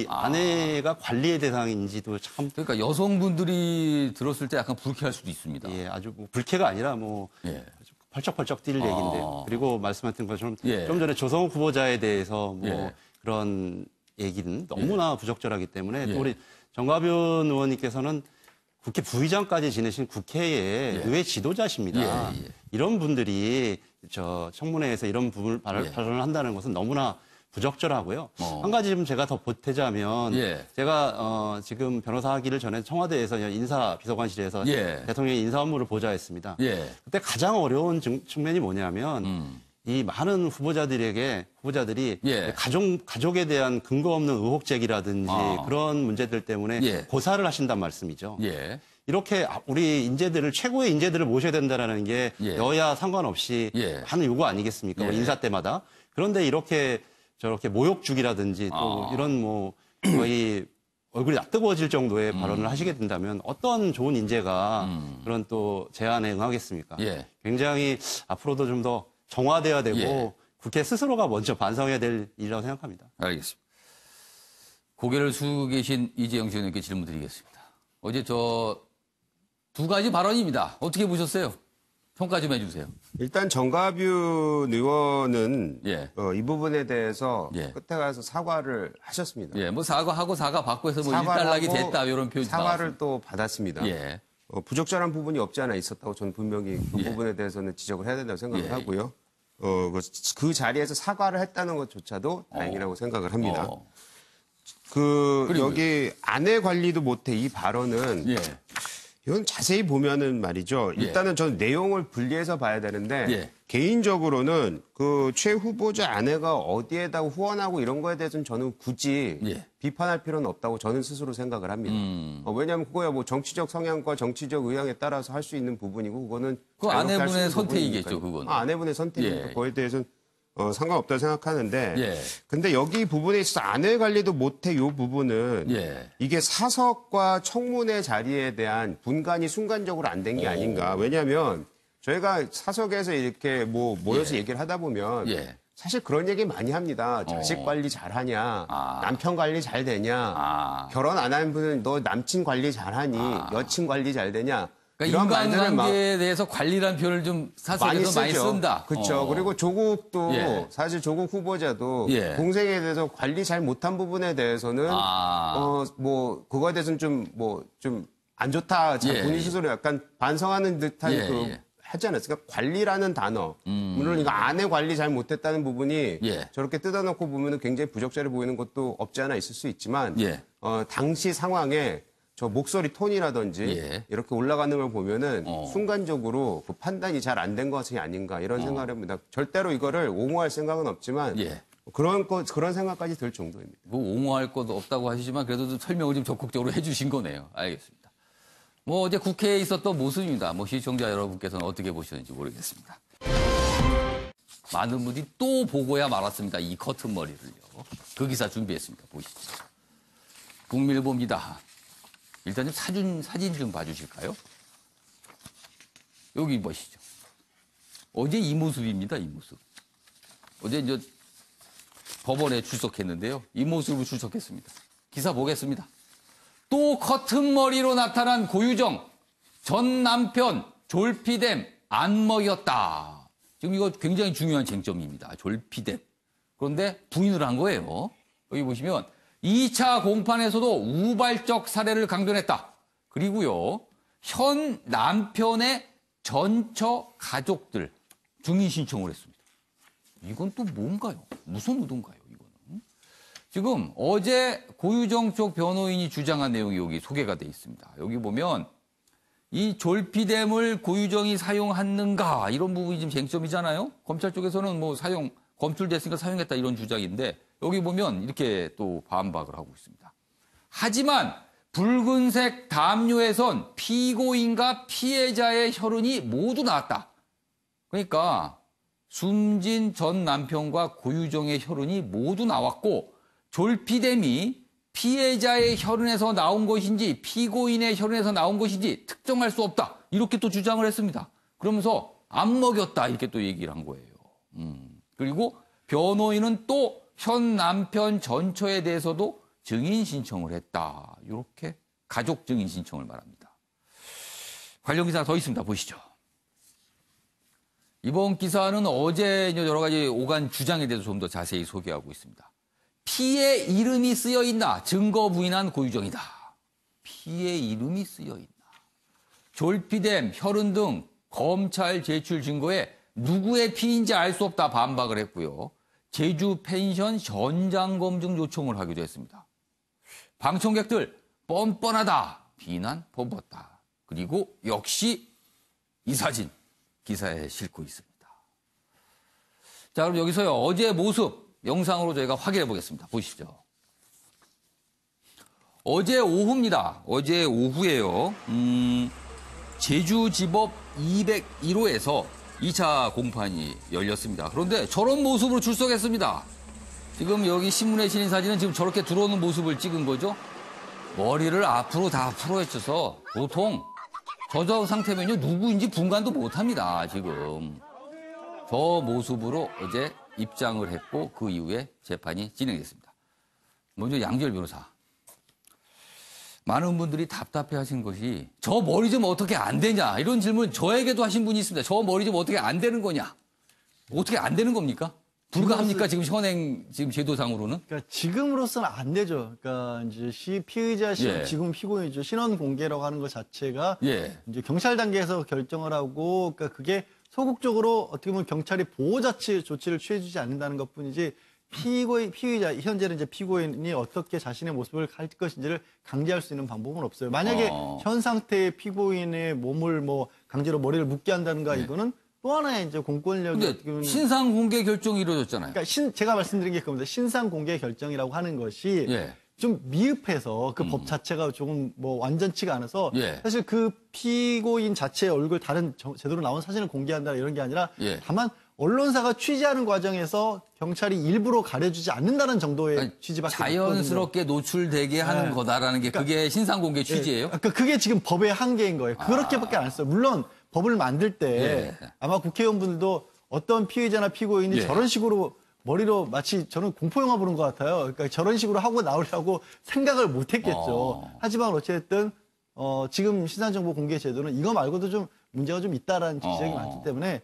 아내가 관리의 대상인지도 참. 그러니까 여성분들이 들었을 때 약간 불쾌할 수도 있습니다. 예, 아주 불쾌가 아니라 펄쩍펄쩍 뛸 얘기인데요. 그리고 말씀하신 것처럼 좀 전에 조성욱 후보자에 대해서 그런 얘기는 너무나 부적절하기 때문에 또 우리 정가변 의원님께서는 국회 부의장까지 지내신 국회의 의회 지도자십니다. 이런 분들이 청문회에서 이런 부분을 발언을 한다는 것은 너무나 부적절하고요. 한 가지 좀 제가 더 보태자면 제가 지금 변호사 하기를 전에 청와대에서 인사비서관실에서 대통령의 인사 업무를 보좌했습니다. 그때 가장 어려운 측면이 뭐냐면 이 많은 후보자들이 가족에 대한 근거 없는 의혹 제기라든지 그런 문제들 때문에 고사를 하신단 말씀이죠. 이렇게 우리 인재들을 최고의 인재들을 모셔야 된다는 게 여야 상관없이 하는 요구 아니겠습니까? 인사 때마다. 그런데 저렇게 모욕죽이라든지 또 이런 거의 얼굴이 낯뜨거워질 정도의 발언을 하시게 된다면 어떤 좋은 인재가 그런 또 제안에 응하겠습니까? 굉장히 앞으로도 좀 더 정화돼야 되고 국회 스스로가 먼저 반성해야 될 일이라고 생각합니다. 알겠습니다. 고개를 숙이고 계신 이재영 의원님께 질문 드리겠습니다. 어제 2가지 발언입니다. 어떻게 보셨어요? 평가 좀 해주세요. 일단 정가뷰 의원은 이 부분에 대해서 끝에 가서 사과를 하셨습니다. 사과하고 사과 받고 해서 일단락이 됐다 이런 표현이 사과를 나왔습니다. 또 받았습니다. 부적절한 부분이 없지 않아 있었다고 저는 분명히 그 부분에 대해서는 지적을 해야 된다고 생각을 하고요. 그 자리에서 사과를 했다는 것조차도 다행이라고 생각을 합니다. 여기 아내 관리도 못해 이 발언은 이건 자세히 보면은 말이죠. 일단은 저는 내용을 분리해서 봐야 되는데 개인적으로는 최 후보자 아내가 어디에다가 후원하고 이런 거에 대해서는 저는 굳이 비판할 필요는 없다고 저는 스스로 생각을 합니다. 왜냐하면 그거야 정치적 성향과 정치적 의향에 따라서 할 수 있는 부분이고 그거는 그 아내분의 선택이겠죠, 그거는. 아내분의 선택이니까 그거에 대해서는 상관없다고 생각하는데 근데 여기 부분에 있어서 아내 관리도 못해 이 부분은 이게 사석과 청문회 자리에 대한 분간이 순간적으로 안 된 게 아닌가. 왜냐하면 저희가 사석에서 이렇게 모여서 얘기를 하다 보면 사실 그런 얘기 많이 합니다. 자식 관리 잘하냐, 남편 관리 잘 되냐, 결혼 안 하는 분은 너 남친 관리 잘하니, 여친 관리 잘 되냐. 그러니까 인간관계에 대해서 관리라는 표현을 좀 사석에서 많이 쓴다. 그렇죠. 그리고 조국도 사실 조국 후보자도 동생에 대해서 관리 잘 못한 부분에 대해서는 그거에 대해서는 좀 안 좋다. 본인 스스로 약간 반성하는 듯한 하지 않았을까? 관리라는 단어. 물론 이거 아내 관리 잘 못했다는 부분이 저렇게 뜯어놓고 보면은 굉장히 부적절해 보이는 것도 없지 않아 있을 수 있지만 당시 상황에 저 목소리 톤이라든지 이렇게 올라가는 걸 보면은 순간적으로 그 판단이 잘 안 된 것이 아닌가 이런 생각을 합니다. 절대로 이거를 옹호할 생각은 없지만 그런 생각까지 들 정도입니다. 옹호할 것도 없다고 하시지만 그래도 좀 설명을 좀 적극적으로 해주신 거네요. 알겠습니다. 어제 국회에 있었던 모습입니다. 시청자 여러분께서는 어떻게 보시는지 모르겠습니다. 많은 분들이 또 보고야 말았습니다. 이 커튼 머리를요. 그 기사 준비했습니다. 보시죠. 국민일보입니다. 일단 좀 사진 좀 봐주실까요? 여기 보시죠. 어제 이 모습입니다. 이 모습. 어제 법원에 출석했는데요. 이 모습으로 출석했습니다. 기사 보겠습니다. 또 커튼머리로 나타난 고유정. 전 남편 졸피뎀 안 먹였다. 지금 이거 굉장히 중요한 쟁점입니다. 졸피뎀. 그런데 부인을 한 거예요. 여기 보시면 2차 공판에서도 우발적 사례를 강변했다. 그리고요. 현 남편의 전처 가족들 증인 신청을 했습니다. 이건 또 뭔가요? 무슨 의도인가요? 이거는. 지금 어제 고유정 쪽 변호인이 주장한 내용이 여기 소개가 돼 있습니다. 여기 보면 이 졸피뎀을 고유정이 사용했는가 이런 부분이 지금 쟁점이잖아요. 검찰 쪽에서는 뭐 검출됐으니까 사용했다 이런 주장인데 여기 보면 이렇게 또 반박을 하고 있습니다. 하지만 붉은색 담요에선 피고인과 피해자의 혈흔이 모두 나왔다. 그러니까 숨진 전 남편과 고유정의 혈흔이 모두 나왔고 졸피뎀이 피해자의 혈흔에서 나온 것인지 피고인의 혈흔에서 나온 것인지 특정할 수 없다. 이렇게 또 주장을 했습니다. 그러면서 안 먹였다. 이렇게 또 얘기를 한 거예요. 그리고 변호인은 또 현 남편 전처에 대해서도 증인 신청을 했다. 이렇게 가족 증인 신청을 말합니다. 관련 기사가 더 있습니다. 보시죠. 이번 기사는 어제 여러 가지 오간 주장에 대해서 좀 더 자세히 소개하고 있습니다. 피해 이름이 쓰여 있나 증거 부인한 고유정이다. 피해 이름이 쓰여 있나. 졸피뎀, 혈흔 등 검찰 제출 증거에 누구의 피인지 알 수 없다 반박을 했고요. 제주 펜션 현장 검증 요청을 하기도 했습니다. 방청객들 뻔뻔하다 비난 퍼붓었다. 그리고 역시 이 사진 기사에 싣고 있습니다. 자, 그럼 여기서요 어제 모습 영상으로 저희가 확인해 보겠습니다. 보시죠. 어제 오후입니다. 어제 오후에요. 제주지법 201호에서 2차 공판이 열렸습니다. 그런데 저런 모습으로 출석했습니다. 지금 여기 신문에 실린 사진은 지금 저렇게 들어오는 모습을 찍은 거죠. 머리를 앞으로 다 풀어헤쳐서 보통 저 상태면요 누구인지 분간도 못합니다. 지금 저 모습으로 어제 입장을 했고 그 이후에 재판이 진행됐습니다. 먼저 양지열 변호사. 많은 분들이 답답해하신 것이 저 머리 좀 어떻게 안 되냐 이런 질문 저에게도 하신 분이 있습니다. 저 머리 좀 어떻게 안 되는 거냐? 어떻게 안 되는 겁니까? 불가합니까? 지금 현행 지금 제도상으로는? 그러니까 지금으로서는 안 되죠. 그러니까 이제 피의자 지금 피고인이죠. 신원 공개라고 하는 것 자체가 이제 경찰 단계에서 결정을 하고 그러니까 그게 소극적으로 어떻게 보면 경찰이 보호 조치를 취해주지 않는다는 것뿐이지 피의자 현재는 이제 피고인이 어떻게 자신의 모습을 할 것인지를 강제할 수 있는 방법은 없어요. 만약에 현 상태의 피고인의 몸을 뭐 강제로 머리를 묶게 한다든가 이거는 또 하나의 이제 공권력이 신상 공개 결정이 이루어졌잖아요. 그러니까 제가 말씀드린 게 그겁니다. 신상 공개 결정이라고 하는 것이 좀 미흡해서 그 법 자체가 조금 뭐 완전치가 않아서 사실 그 피고인 자체의 얼굴 다른 제대로 나온 사진을 공개한다 이런 게 아니라 다만 언론사가 취재하는 과정에서 경찰이 일부러 가려주지 않는다는 정도의 취지밖에 자연스럽게 없거든요. 노출되게 하는 거다라는 게 그게 신상 공개 취지예요? 그러니까 그게 지금 법의 한계인 거예요. 그렇게밖에 안 했어요. 물론 법을 만들 때 아마 국회의원분들도 어떤 피의자나 피고인이 저런 식으로 머리로 마치 저는 공포영화 보는 것 같아요. 그러니까 저런 식으로 하고 나오려고 생각을 못 했겠죠. 하지만 어쨌든 지금 신상정보 공개 제도는 이거 말고도 좀 문제가 좀 있다라는 지적이 많기 때문에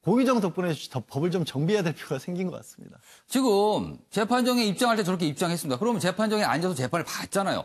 고유정 덕분에 법을 좀 정비해야 될 필요가 생긴 것 같습니다. 지금 재판정에 입장할 때 저렇게 입장했습니다. 그러면 재판정에 앉아서 재판을 봤잖아요.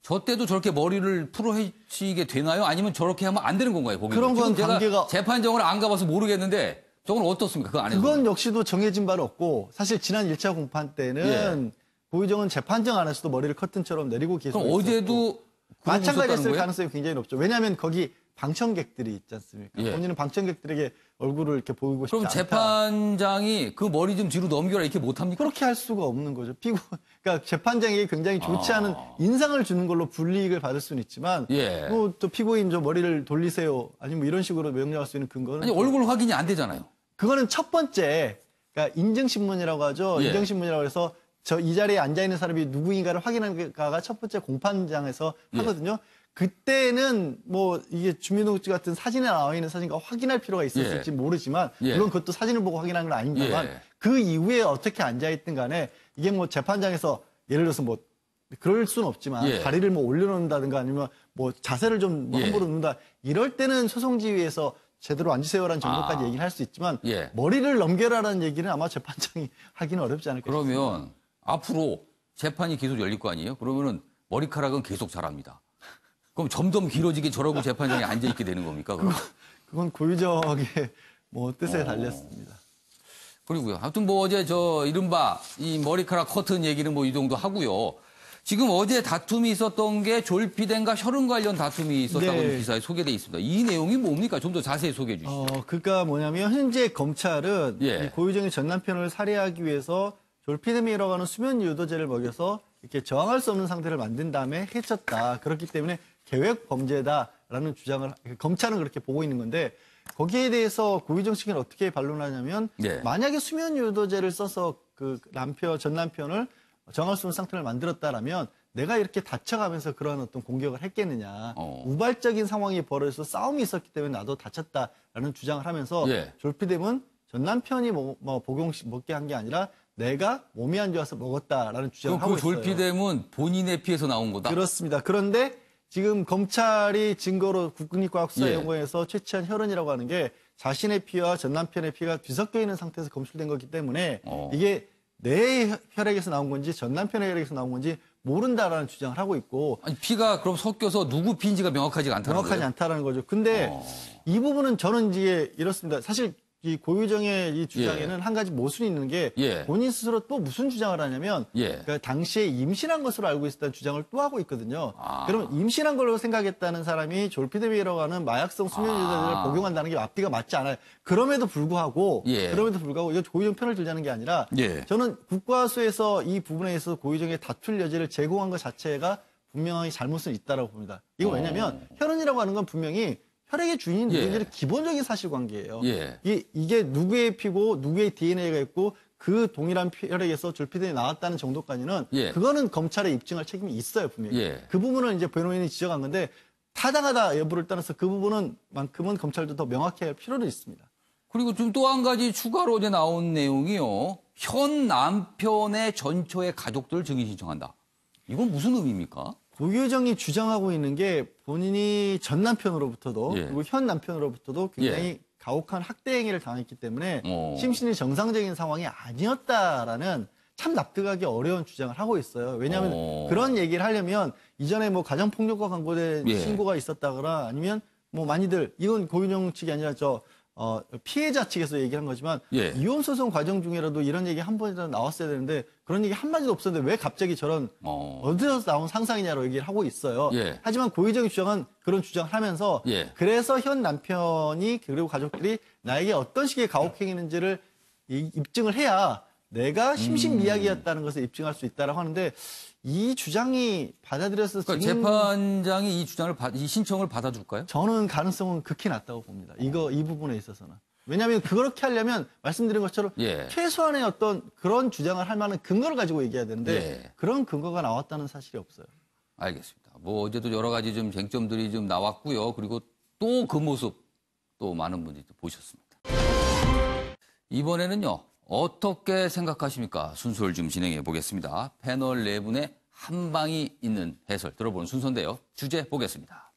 저 때도 저렇게 머리를 풀어헤치게 되나요? 아니면 저렇게 하면 안 되는 건가요? 그런 건 제가 재판정을 안 가봐서 모르겠는데 저건 어떻습니까? 그 안에서. 그건 역시도 정해진 바는 없고 사실 지난 1차 공판 때는 고유정은 재판정 안에서도 머리를 커튼처럼 내리고 계속 그럼 어제도 마찬가지였을 가능성이 굉장히 높죠. 왜냐하면 거기 방청객들이 있지 않습니까? 본인은 방청객들에게 얼굴을 이렇게 보이고 싶지 않다. 그럼 재판장이 그 머리 좀 뒤로 넘겨라 이렇게 못합니까? 그렇게 할 수가 없는 거죠. 그러니까 재판장에게 굉장히 좋지 않은 인상을 주는 걸로 불이익을 받을 수는 있지만 뭐 또 피고인 저 머리를 돌리세요. 아니면 뭐 이런 식으로 명령할 수 있는 근거는 아니 얼굴 확인이 안 되잖아요. 그거는 첫 번째 그러니까 인증신문이라고 하죠. 인증신문이라고 해서 이 자리에 앉아있는 사람이 누구인가를 확인하는 가가 첫 번째 공판장에서 하거든요. 그때는 뭐 이게 주민등록증 같은 사진에 나와 있는 사진과 확인할 필요가 있었을지 모르지만 물론 그것도 사진을 보고 확인하는 건 아닙니다만 그 이후에 어떻게 앉아있든 간에 이게 뭐 재판장에서 예를 들어서 뭐 그럴 수는 없지만 다리를 뭐 올려놓는다든가 아니면 뭐 자세를 좀 뭐 함부로 놓는다 이럴 때는 소송지휘에서 제대로 앉으세요라는 정도까지 얘기를 할 수 있지만 머리를 넘겨라라는 얘기는 아마 재판장이 하기는 어렵지 않을까 싶습니다. 그러면 앞으로 재판이 계속 열릴 거 아니에요? 그러면은 머리카락은 계속 자랍니다. 그럼 점점 길어지게 저러고 재판장에 앉아있게 되는 겁니까? 그건 고유정의 뭐 뜻에 달렸습니다. 그리고요. 아무튼 뭐 어제 이른바 이 머리카락 커튼 얘기는 뭐 이 정도 하고요. 지금 어제 다툼이 있었던 게 졸피뎀과 혈흔 관련 다툼이 있었다고 네. 기사에 소개돼 있습니다. 이 내용이 뭡니까? 좀 더 자세히 소개해 주시죠. 그러니까 뭐냐면 현재 검찰은 예. 이 고유정의 전 남편을 살해하기 위해서 졸피뎀이라고 하는 수면 유도제를 먹여서 이렇게 저항할 수 없는 상태를 만든 다음에 해쳤다. 그렇기 때문에 계획 범죄다라는 주장을 검찰은 그렇게 보고 있는 건데 거기에 대해서 고유정 측은 어떻게 반론하냐면 예. 만약에 수면 유도제를 써서 그 전 남편을 정할 수 없는 상태를 만들었다라면 내가 이렇게 다쳐가면서 그런 어떤 공격을 했겠느냐. 우발적인 상황이 벌어져서 싸움이 있었기 때문에 나도 다쳤다라는 주장을 하면서 예. 졸피뎀은 전 남편이 먹게 한 게 아니라 내가 몸이 안 좋아서 먹었다라는 주장을 하고 그 있어요. 졸피뎀은 본인의 피해서 나온 거다. 그렇습니다. 그런데 지금 검찰이 증거로 국립과학수사연구원에서 채취한 혈흔이라고 하는 게 자신의 피와 전 남편의 피가 뒤섞여 있는 상태에서 검출된 거기 때문에 이게 내 혈액에서 나온 건지 전 남편의 혈액에서 나온 건지 모른다라는 주장을 하고 있고. 아니, 피가 그럼 섞여서 누구 피인지가 명확하지 않다는 거예요? 명확하지 않다는 거죠. 근데 이 부분은 저는 이제 이렇습니다. 사실 이 고유정의 이 주장에는 예. 한 가지 모순이 있는 게 예. 본인 스스로 또 무슨 주장을 하냐면 그러니까 당시에 임신한 것으로 알고 있었다는 주장을 또 하고 있거든요. 그러면 임신한 걸로 생각했다는 사람이 졸피뎀이라고 하는 마약성 수면유도제를 복용한다는 게 앞뒤가 맞지 않아요. 그럼에도 불구하고 이거 고유정 편을 들자는 게 아니라 저는 국과수에서 이 부분에 있어서 고유정의 다툴 여지를 제공한 것 자체가 분명히 잘못은 있다고 봅니다. 이거 왜냐하면 혈흔이라고 하는 건 분명히 혈액의 주인이 누구인지는 기본적인 사실관계예요. 이게 누구의 피고 누구의 DNA가 있고 그 동일한 혈액에서 졸피뎀이 나왔다는 정도까지는 그거는 검찰의 입증할 책임이 있어요, 분명히. 그 부분은 이제 변호인이 지적한 건데 타당하다 여부를 떠나서 그 부분은만큼은 검찰도 더 명확히 할 필요는 있습니다. 그리고 좀 또 한 가지 추가로 어제 나온 내용이요. 현 남편의 전처의 가족들 증인 신청한다. 이건 무슨 의미입니까? 고유정이 주장하고 있는 게 본인이 전 남편으로부터도 그리고 현 남편으로부터도 굉장히 가혹한 학대 행위를 당했기 때문에 심신이 정상적인 상황이 아니었다라는 참 납득하기 어려운 주장을 하고 있어요. 왜냐하면 그런 얘기를 하려면 이전에 뭐 가정폭력과 관련된 신고가 있었다거나 아니면 뭐 많이들 이건 고유정 측이 아니라 피해자 측에서 얘기한 거지만 이혼 소송 과정 중에라도 이런 얘기 한 번이라도 나왔어야 되는데 그런 얘기 한마디도 없었는데 왜 갑자기 저런 어디서 나온 상상이냐로 얘기를 하고 있어요. 하지만 고유정이 주장은 그런 주장을 하면서 그래서 현 남편이 그리고 가족들이 나에게 어떤 식의 가혹행위인지를 입증을 해야 내가 심신미약이었다는 것을 입증할 수 있다라고 하는데 이 주장이 받아들여서 그러니까 재판장이 이 신청을 받아줄까요? 저는 가능성은 극히 낮다고 봅니다. 이 부분에 있어서는. 왜냐하면 그렇게 하려면 말씀드린 것처럼 최소한의 어떤 그런 주장을 할 만한 근거를 가지고 얘기해야 되는데 그런 근거가 나왔다는 사실이 없어요. 알겠습니다. 뭐 어제도 여러 가지 좀 쟁점들이 좀 나왔고요. 그리고 또 그 모습 또 많은 분들이 보셨습니다. 이번에는요. 어떻게 생각하십니까? 순서를 좀 진행해 보겠습니다. 패널 네 분의 한 방이 있는 해설 들어보는 순서인데요. 주제 보겠습니다.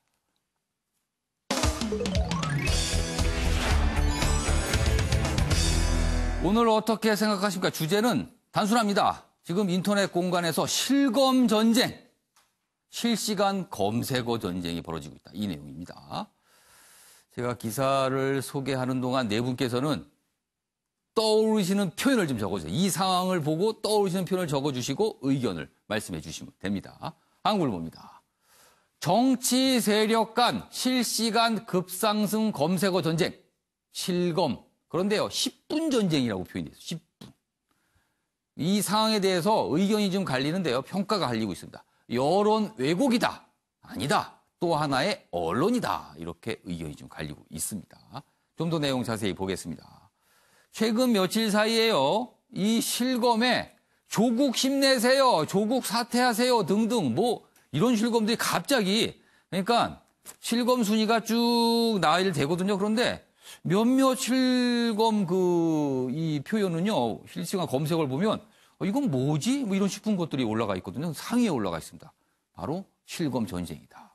오늘 어떻게 생각하십니까? 주제는 단순합니다. 지금 인터넷 공간에서 실검 전쟁, 실시간 검색어 전쟁이 벌어지고 있다. 이 내용입니다. 제가 기사를 소개하는 동안 네 분께서는 떠오르시는 표현을 좀 적어주세요. 이 상황을 보고 떠오르시는 표현을 적어주시고 의견을 말씀해 주시면 됩니다. 한국을 봅니다. 정치 세력 간 실시간 급상승 검색어 전쟁, 실검. 그런데요, 10분 전쟁이라고 표현돼요. 10분. 이 상황에 대해서 의견이 좀 갈리는데요. 평가가 갈리고 있습니다. 여론 왜곡이다. 아니다. 또 하나의 언론이다. 이렇게 의견이 좀 갈리고 있습니다. 좀 더 내용 자세히 보겠습니다. 최근 며칠 사이에요. 이 실검에 조국 힘내세요, 조국 사퇴하세요 등등 뭐 이런 실검들이 갑자기 그러니까 실검 순위가 쭉 나일 되거든요. 그런데 몇몇 실검 이 표현은요. 실시간 검색을 보면 이건 뭐지? 뭐 이런 싶은 것들이 올라가 있거든요. 상위에 올라가 있습니다. 바로 실검 전쟁이다.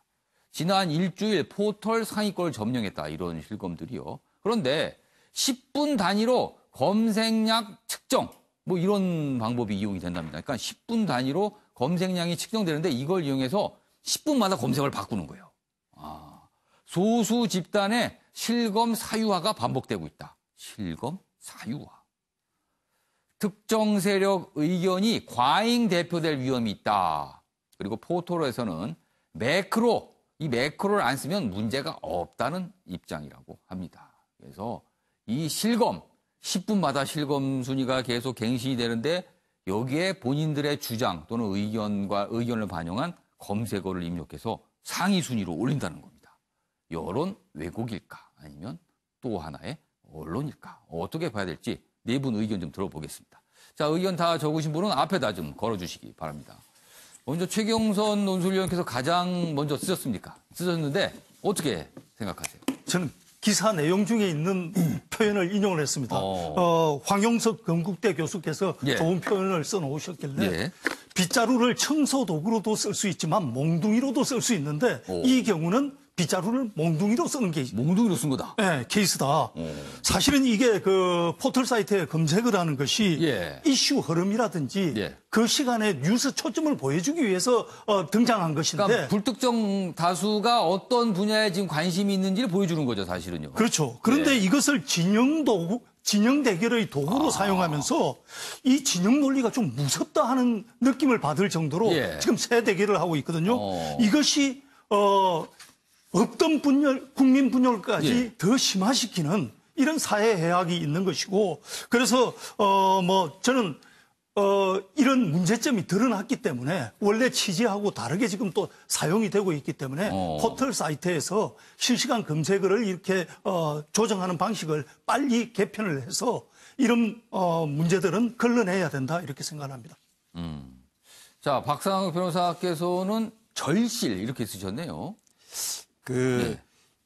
지난 일주일 포털 상위권을 점령했다. 이런 실검들이요. 그런데 10분 단위로 검색량 측정, 뭐 이런 방법이 이용이 된답니다. 그러니까 10분 단위로 검색량이 측정되는데 이걸 이용해서 10분마다 검색을 바꾸는 거예요. 소수 집단의 실검 사유화가 반복되고 있다. 실검 사유화. 특정 세력 의견이 과잉 대표될 위험이 있다. 그리고 포털에서는 이 매크로를 안 쓰면 문제가 없다는 입장이라고 합니다. 그래서 이 실검, 10분마다 실검 순위가 계속 갱신이 되는데 여기에 본인들의 주장 또는 의견을 반영한 검색어를 입력해서 상위 순위로 올린다는 겁니다. 여론 왜곡일까? 아니면 또 하나의 언론일까? 어떻게 봐야 될지 네 분 의견 좀 들어보겠습니다. 자, 의견 다 적으신 분은 앞에다 좀 걸어주시기 바랍니다. 먼저 최경선 논술위원께서 가장 먼저 쓰셨는데 어떻게 생각하세요? 저는 기사 내용 중에 있는 표현을 인용을 했습니다. 황용석 건국대 교수께서 좋은 표현을 써놓으셨길래 빗자루를 청소 도구로도 쓸 수 있지만 몽둥이로도 쓸 수 있는데 이 경우는 빗자루를 몽둥이로 쓰는 케이스. 몽둥이로 쓴 거다. 네, 케이스다. 사실은 이게 그 포털 사이트에 검색을 하는 것이 이슈 흐름이라든지 그 시간에 뉴스 초점을 보여주기 위해서 등장한 것인데. 그러니까 불특정 다수가 어떤 분야에 지금 관심이 있는지를 보여주는 거죠, 사실은요. 그렇죠. 그런데 이것을 진영 대결의 도구로 사용하면서 이 진영 논리가 좀 무섭다 하는 느낌을 받을 정도로 지금 새 대결을 하고 있거든요. 이것이 없던 분열, 국민 분열까지 더 심화시키는 이런 사회 해악이 있는 것이고, 그래서 저는 이런 문제점이 드러났기 때문에 원래 취지하고 다르게 지금 또 사용이 되고 있기 때문에 포털 사이트에서 실시간 검색어를 이렇게 조정하는 방식을 빨리 개편을 해서 이런 문제들은 걸러내야 된다 이렇게 생각합니다. 자, 박상욱 변호사께서는 절실 이렇게 쓰셨네요.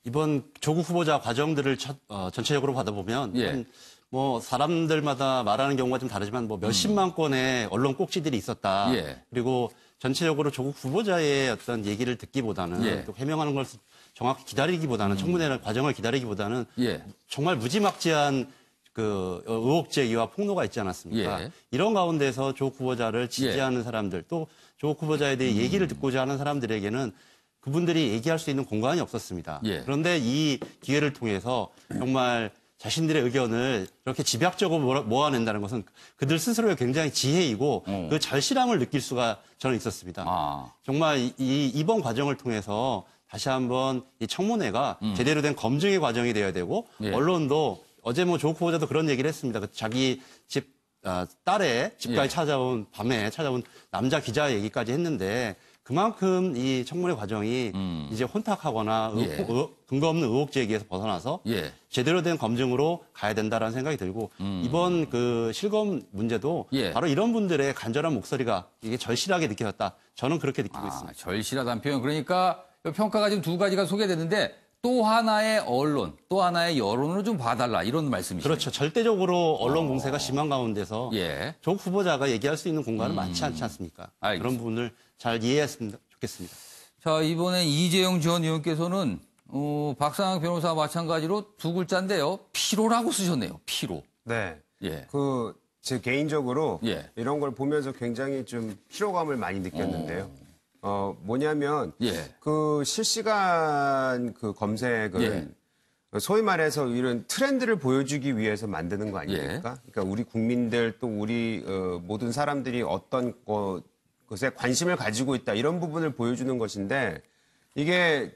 이번 조국 후보자 과정들을 전체적으로 받아보면 뭐 사람들마다 말하는 경우가 좀 다르지만 뭐 몇십만 건의 언론 꼭지들이 있었다. 그리고 전체적으로 조국 후보자의 어떤 얘기를 듣기보다는 또 해명하는 걸 정확히 기다리기보다는 청문회 과정을 기다리기보다는 정말 무지막지한 그 의혹 제기와 폭로가 있지 않았습니까? 이런 가운데서 조국 후보자를 지지하는 사람들 또 조국 후보자에 대해 얘기를 듣고자 하는 사람들에게는 그분들이 얘기할 수 있는 공간이 없었습니다. 그런데 이 기회를 통해서 정말 자신들의 의견을 이렇게 집약적으로 모아낸다는 것은 그들 스스로의 굉장히 지혜이고 그 절실함을 느낄 수가 저는 있었습니다. 정말 이번 과정을 통해서 다시 한번 이 청문회가 제대로 된 검증의 과정이 되어야 되고 언론도 어제 뭐 조국 후보자도 그런 얘기를 했습니다. 자기 딸의 집까지 밤에 찾아온 남자 기자 얘기까지 했는데 그만큼 이 청문회 과정이 이제 혼탁하거나 근거 없는 의혹 제기에서 벗어나서 제대로 된 검증으로 가야 된다라는 생각이 들고 이번 그 실검 문제도 바로 이런 분들의 간절한 목소리가 이게 절실하게 느껴졌다. 저는 그렇게 느끼고 있습니다. 절실하다는 표현. 그러니까 평가가 지금 두 가지가 소개됐는데 또 하나의 언론, 또 하나의 여론으로 좀 봐달라 이런 말씀이시죠. 그렇죠. 절대적으로 언론 공세가 심한 가운데서 조국 후보자가 얘기할 수 있는 공간은 많지 않지 않습니까? 알겠습니다. 그런 부분을 잘 이해했으면 좋겠습니다. 자, 이번에 이재용 전 의원께서는 박상욱 변호사와 마찬가지로 두 글자인데요. 피로라고 쓰셨네요. 피로. 네. 제 개인적으로 이런 걸 보면서 굉장히 좀 피로감을 많이 느꼈는데요. 뭐냐면 그 실시간 그 검색은 소위 말해서 이런 트렌드를 보여주기 위해서 만드는 거 아닙니까? 그러니까 우리 국민들 또 우리 모든 사람들이 어떤 것에 관심을 가지고 있다 이런 부분을 보여주는 것인데 이게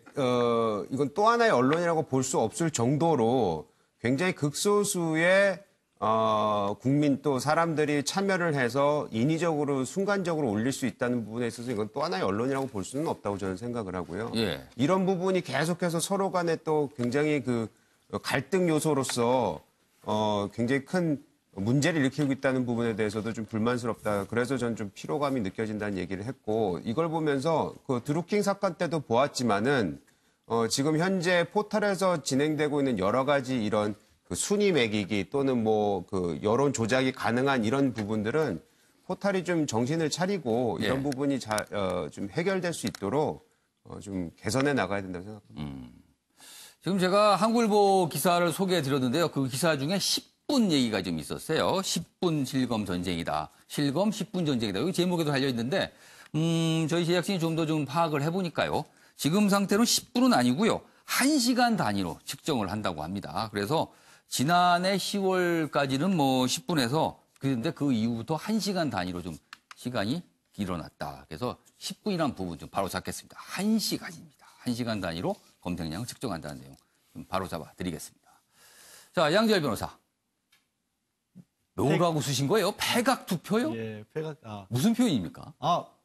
이건 또 하나의 언론이라고 볼 수 없을 정도로 굉장히 극소수의 국민 또 사람들이 참여를 해서 인위적으로 순간적으로 올릴 수 있다는 부분에 있어서 이건 또 하나의 언론이라고 볼 수는 없다고 저는 생각을 하고요. 이런 부분이 계속해서 서로 간에 또 굉장히 그 갈등 요소로서 굉장히 큰 문제를 일으키고 있다는 부분에 대해서도 좀 불만스럽다. 그래서 저는 좀 피로감이 느껴진다는 얘기를 했고 이걸 보면서 그 드루킹 사건 때도 보았지만은 지금 현재 포털에서 진행되고 있는 여러 가지 이런 그 순위 매기기 또는 뭐 그 여론 조작이 가능한 이런 부분들은 포털이 좀 정신을 차리고 이런 부분이 좀 해결될 수 있도록 좀 개선해 나가야 된다고 생각합니다. 지금 제가 한국일보 기사를 소개해 드렸는데요. 그 기사 중에 10분 얘기가 좀 있었어요. 10분 실검 전쟁이다. 실검 10분 전쟁이다. 여기 제목에도 달려 있는데 저희 제작진이 좀 더 좀 파악을 해보니까요. 지금 상태로는 10분은 아니고요. 1시간 단위로 측정을 한다고 합니다. 그래서 지난해 10월까지는 뭐 10분에서 그런데 그 이후부터 1시간 단위로 좀 시간이 일어났다. 그래서 10분이라는 부분 좀 바로 잡겠습니다. 1시간입니다. 1시간 단위로 검색량을 측정한다는 내용 좀 바로 잡아 드리겠습니다. 자, 양지열 변호사. 뭐라고 쓰신 거예요? 패각 투표요? 예, 패각. 무슨 표현입니까?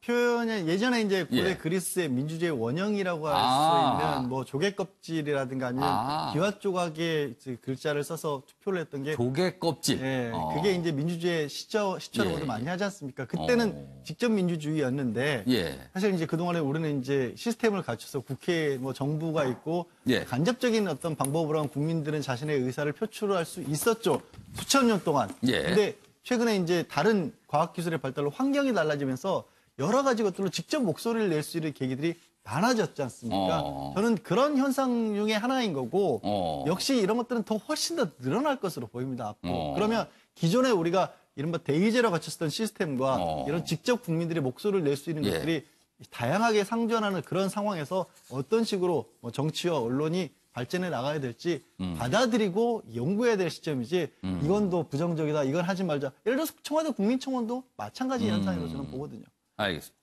표현이 예전에 이제 고대 예. 그리스의 민주주의 원형이라고 할 수 있는 뭐 조개 껍질이라든가 아니면 기와 조각의 글자를 써서 투표를 했던 게 조개 껍질. 예, 그게 이제 민주주의 시초로 많이 하지 않습니까? 그때는 직접 민주주의였는데 사실 이제 그동안에 우리는 이제 시스템을 갖춰서 국회 뭐 정부가 있고 간접적인 어떤 방법으로 국민들은 자신의 의사를 표출할 수 있었죠. 수천 년 동안. 근데 최근에 이제 다른 과학기술의 발달로 환경이 달라지면서 여러 가지 것들로 직접 목소리를 낼 수 있는 계기들이 많아졌지 않습니까? 저는 그런 현상 중에 하나인 거고 역시 이런 것들은 더 훨씬 더 늘어날 것으로 보입니다. 앞으로. 그러면 기존에 우리가 이른바 대의제로 갖췄던 시스템과 이런 직접 국민들의 목소리를 낼 수 있는 것들이 다양하게 상존하는 그런 상황에서 어떤 식으로 뭐 정치와 언론이 발전해 나가야 될지 받아들이고 연구해야 될 시점이지 이건 또 부정적이다, 이건 하지 말자. 예를 들어서 청와대 국민청원도 마찬가지 현상이라고 저는 보거든요. 알겠습니다.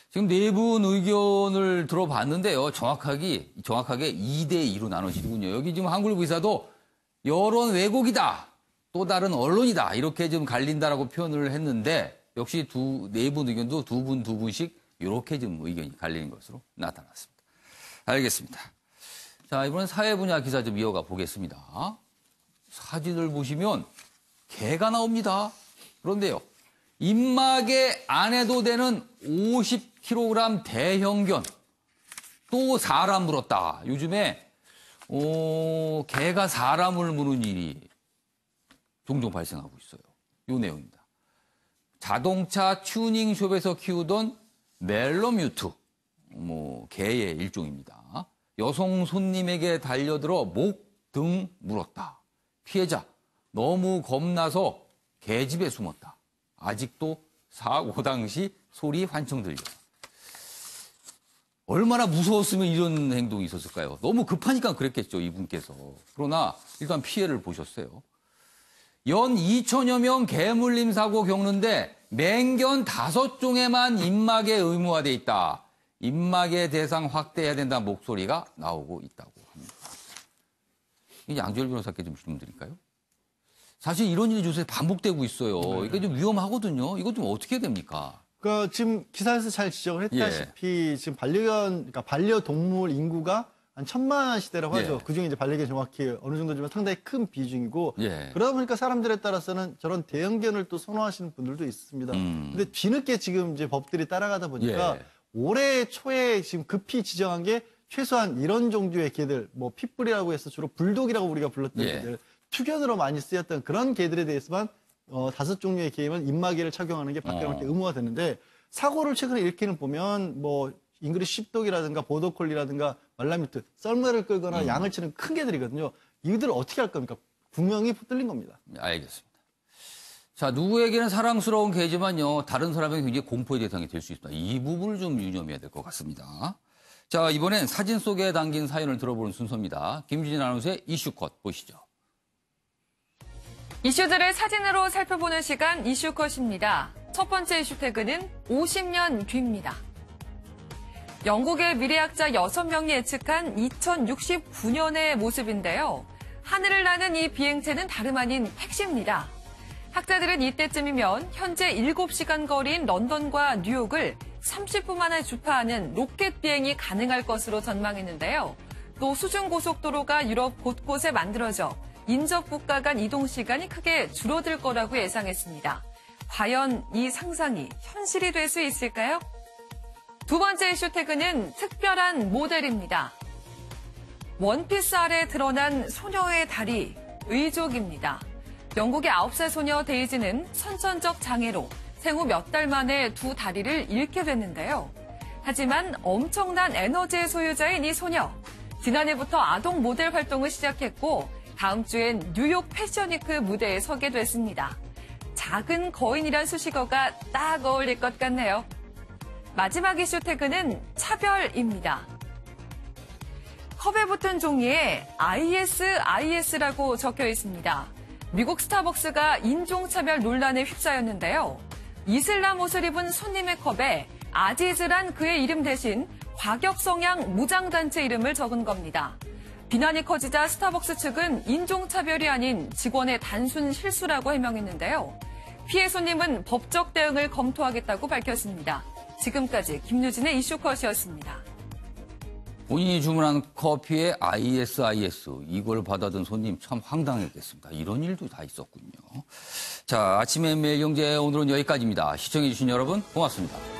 지금 네 분 의견을 들어봤는데요. 정확하게 2대2로 나눠지군요. 여기 지금 한국일보기사도 여론 왜곡이다, 또 다른 언론이다, 이렇게 좀 갈린다라고 표현을 했는데 역시 네 분 의견도 두 분씩 이렇게 좀 의견이 갈리는 것으로 나타났습니다. 알겠습니다. 자, 이번엔 사회 분야 기사 좀 이어가 보겠습니다. 사진을 보시면 개가 나옵니다. 그런데요, 입마개 안 해도 되는 50kg 대형견, 또 사람 물었다. 요즘에 개가 사람을 무는 일이 종종 발생하고 있어요. 이 내용입니다. 자동차 튜닝숍에서 키우던 멜로뮤트, 개의 일종입니다. 여성 손님에게 달려들어 목 등 물었다. 피해자 너무 겁나서 개집에 숨었다. 아직도 사고 당시 소리 환청 들려. 얼마나 무서웠으면 이런 행동이 있었을까요? 너무 급하니까 그랬겠죠, 이분께서. 그러나 일단 피해를 보셨어요. 연 2천여 명 개물림 사고 겪는데 맹견 5종에만 입마개 의무화돼 있다. 입마개 대상 확대해야 된다는 목소리가 나오고 있다고 합니다. 양지열 변호사께 좀 질문 드릴까요? 사실 이런 일이 요새 반복되고 있어요. 이게 좀 위험하거든요. 이거 좀 어떻게 해야 됩니까? 그러니까 지금 기사에서 잘 지적을 했다시피 지금 반려동물 인구가 한 1000만 시대라고 하죠. 그중에 이제 반려견 정확히 어느 정도지만 상당히 큰 비중이고 그러다 보니까 사람들에 따라서는 저런 대형견을 또 선호하시는 분들도 있습니다. 근데 뒤늦게 지금 이제 법들이 따라가다 보니까 올해 초에 지금 급히 지정한 게 최소한 이런 종류의 개들, 뭐 핏불이라고 해서 주로 불독이라고 우리가 불렀던 개들, 투견으로 많이 쓰였던 그런 개들에 대해서만 5종류의 개임은 입마개를 착용하는 게 밖에 의무화됐는데 사고를 최근에 일으키는 보면 뭐 잉글리시 십독이라든가 보더콜리라든가 말라뮤트, 썰매를 끌거나 양을 치는 큰 개들이거든요. 이들을 어떻게 할 겁니까? 분명히 붙들린 겁니다. 알겠습니다. 자, 누구에게는 사랑스러운 개지만요, 다른 사람에게 굉장히 공포의 대상이 될 수 있습니다. 이 부분을 좀 유념해야 될 것 같습니다. 자, 이번엔 사진 속에 담긴 사연을 들어보는 순서입니다. 김주진 아나운서의 이슈컷 보시죠. 이슈들을 사진으로 살펴보는 시간 이슈컷입니다. 첫 번째 이슈 태그는 50년 뒤입니다. 영국의 미래학자 6명이 예측한 2069년의 모습인데요. 하늘을 나는 이 비행체는 다름 아닌 택시입니다. 학자들은 이때쯤이면 현재 7시간 거리인 런던과 뉴욕을 30분 만에 주파하는 로켓 비행이 가능할 것으로 전망했는데요. 또 수중고속도로가 유럽 곳곳에 만들어져 인접 국가 간 이동 시간이 크게 줄어들 거라고 예상했습니다. 과연 이 상상이 현실이 될 수 있을까요? 두 번째 이슈 태그는 특별한 모델입니다. 원피스 아래 드러난 소녀의 다리, 의족입니다. 영국의 9살 소녀 데이지는 선천적 장애로 생후 몇 달 만에 두 다리를 잃게 됐는데요. 하지만 엄청난 에너지의 소유자인 이 소녀. 지난해부터 아동 모델 활동을 시작했고 다음 주엔 뉴욕 패션위크 무대에 서게 됐습니다. 작은 거인이란 수식어가 딱 어울릴 것 같네요. 마지막 이슈 태그는 차별입니다. 컵에 붙은 종이에 IS라고 적혀 있습니다. 미국 스타벅스가 인종차별 논란에 휩싸였는데요. 이슬람 옷을 입은 손님의 컵에 아지즈란 그의 이름 대신 과격 성향 무장단체 이름을 적은 겁니다. 비난이 커지자 스타벅스 측은 인종차별이 아닌 직원의 단순 실수라고 해명했는데요. 피해 손님은 법적 대응을 검토하겠다고 밝혔습니다. 지금까지 김유진의 이슈컷이었습니다. 본인이 주문한 커피에 ISIS 이걸 받아든 손님 참 황당했겠습니다. 이런 일도 다 있었군요. 자, 아침에 매일 경제 오늘은 여기까지입니다. 시청해주신 여러분 고맙습니다.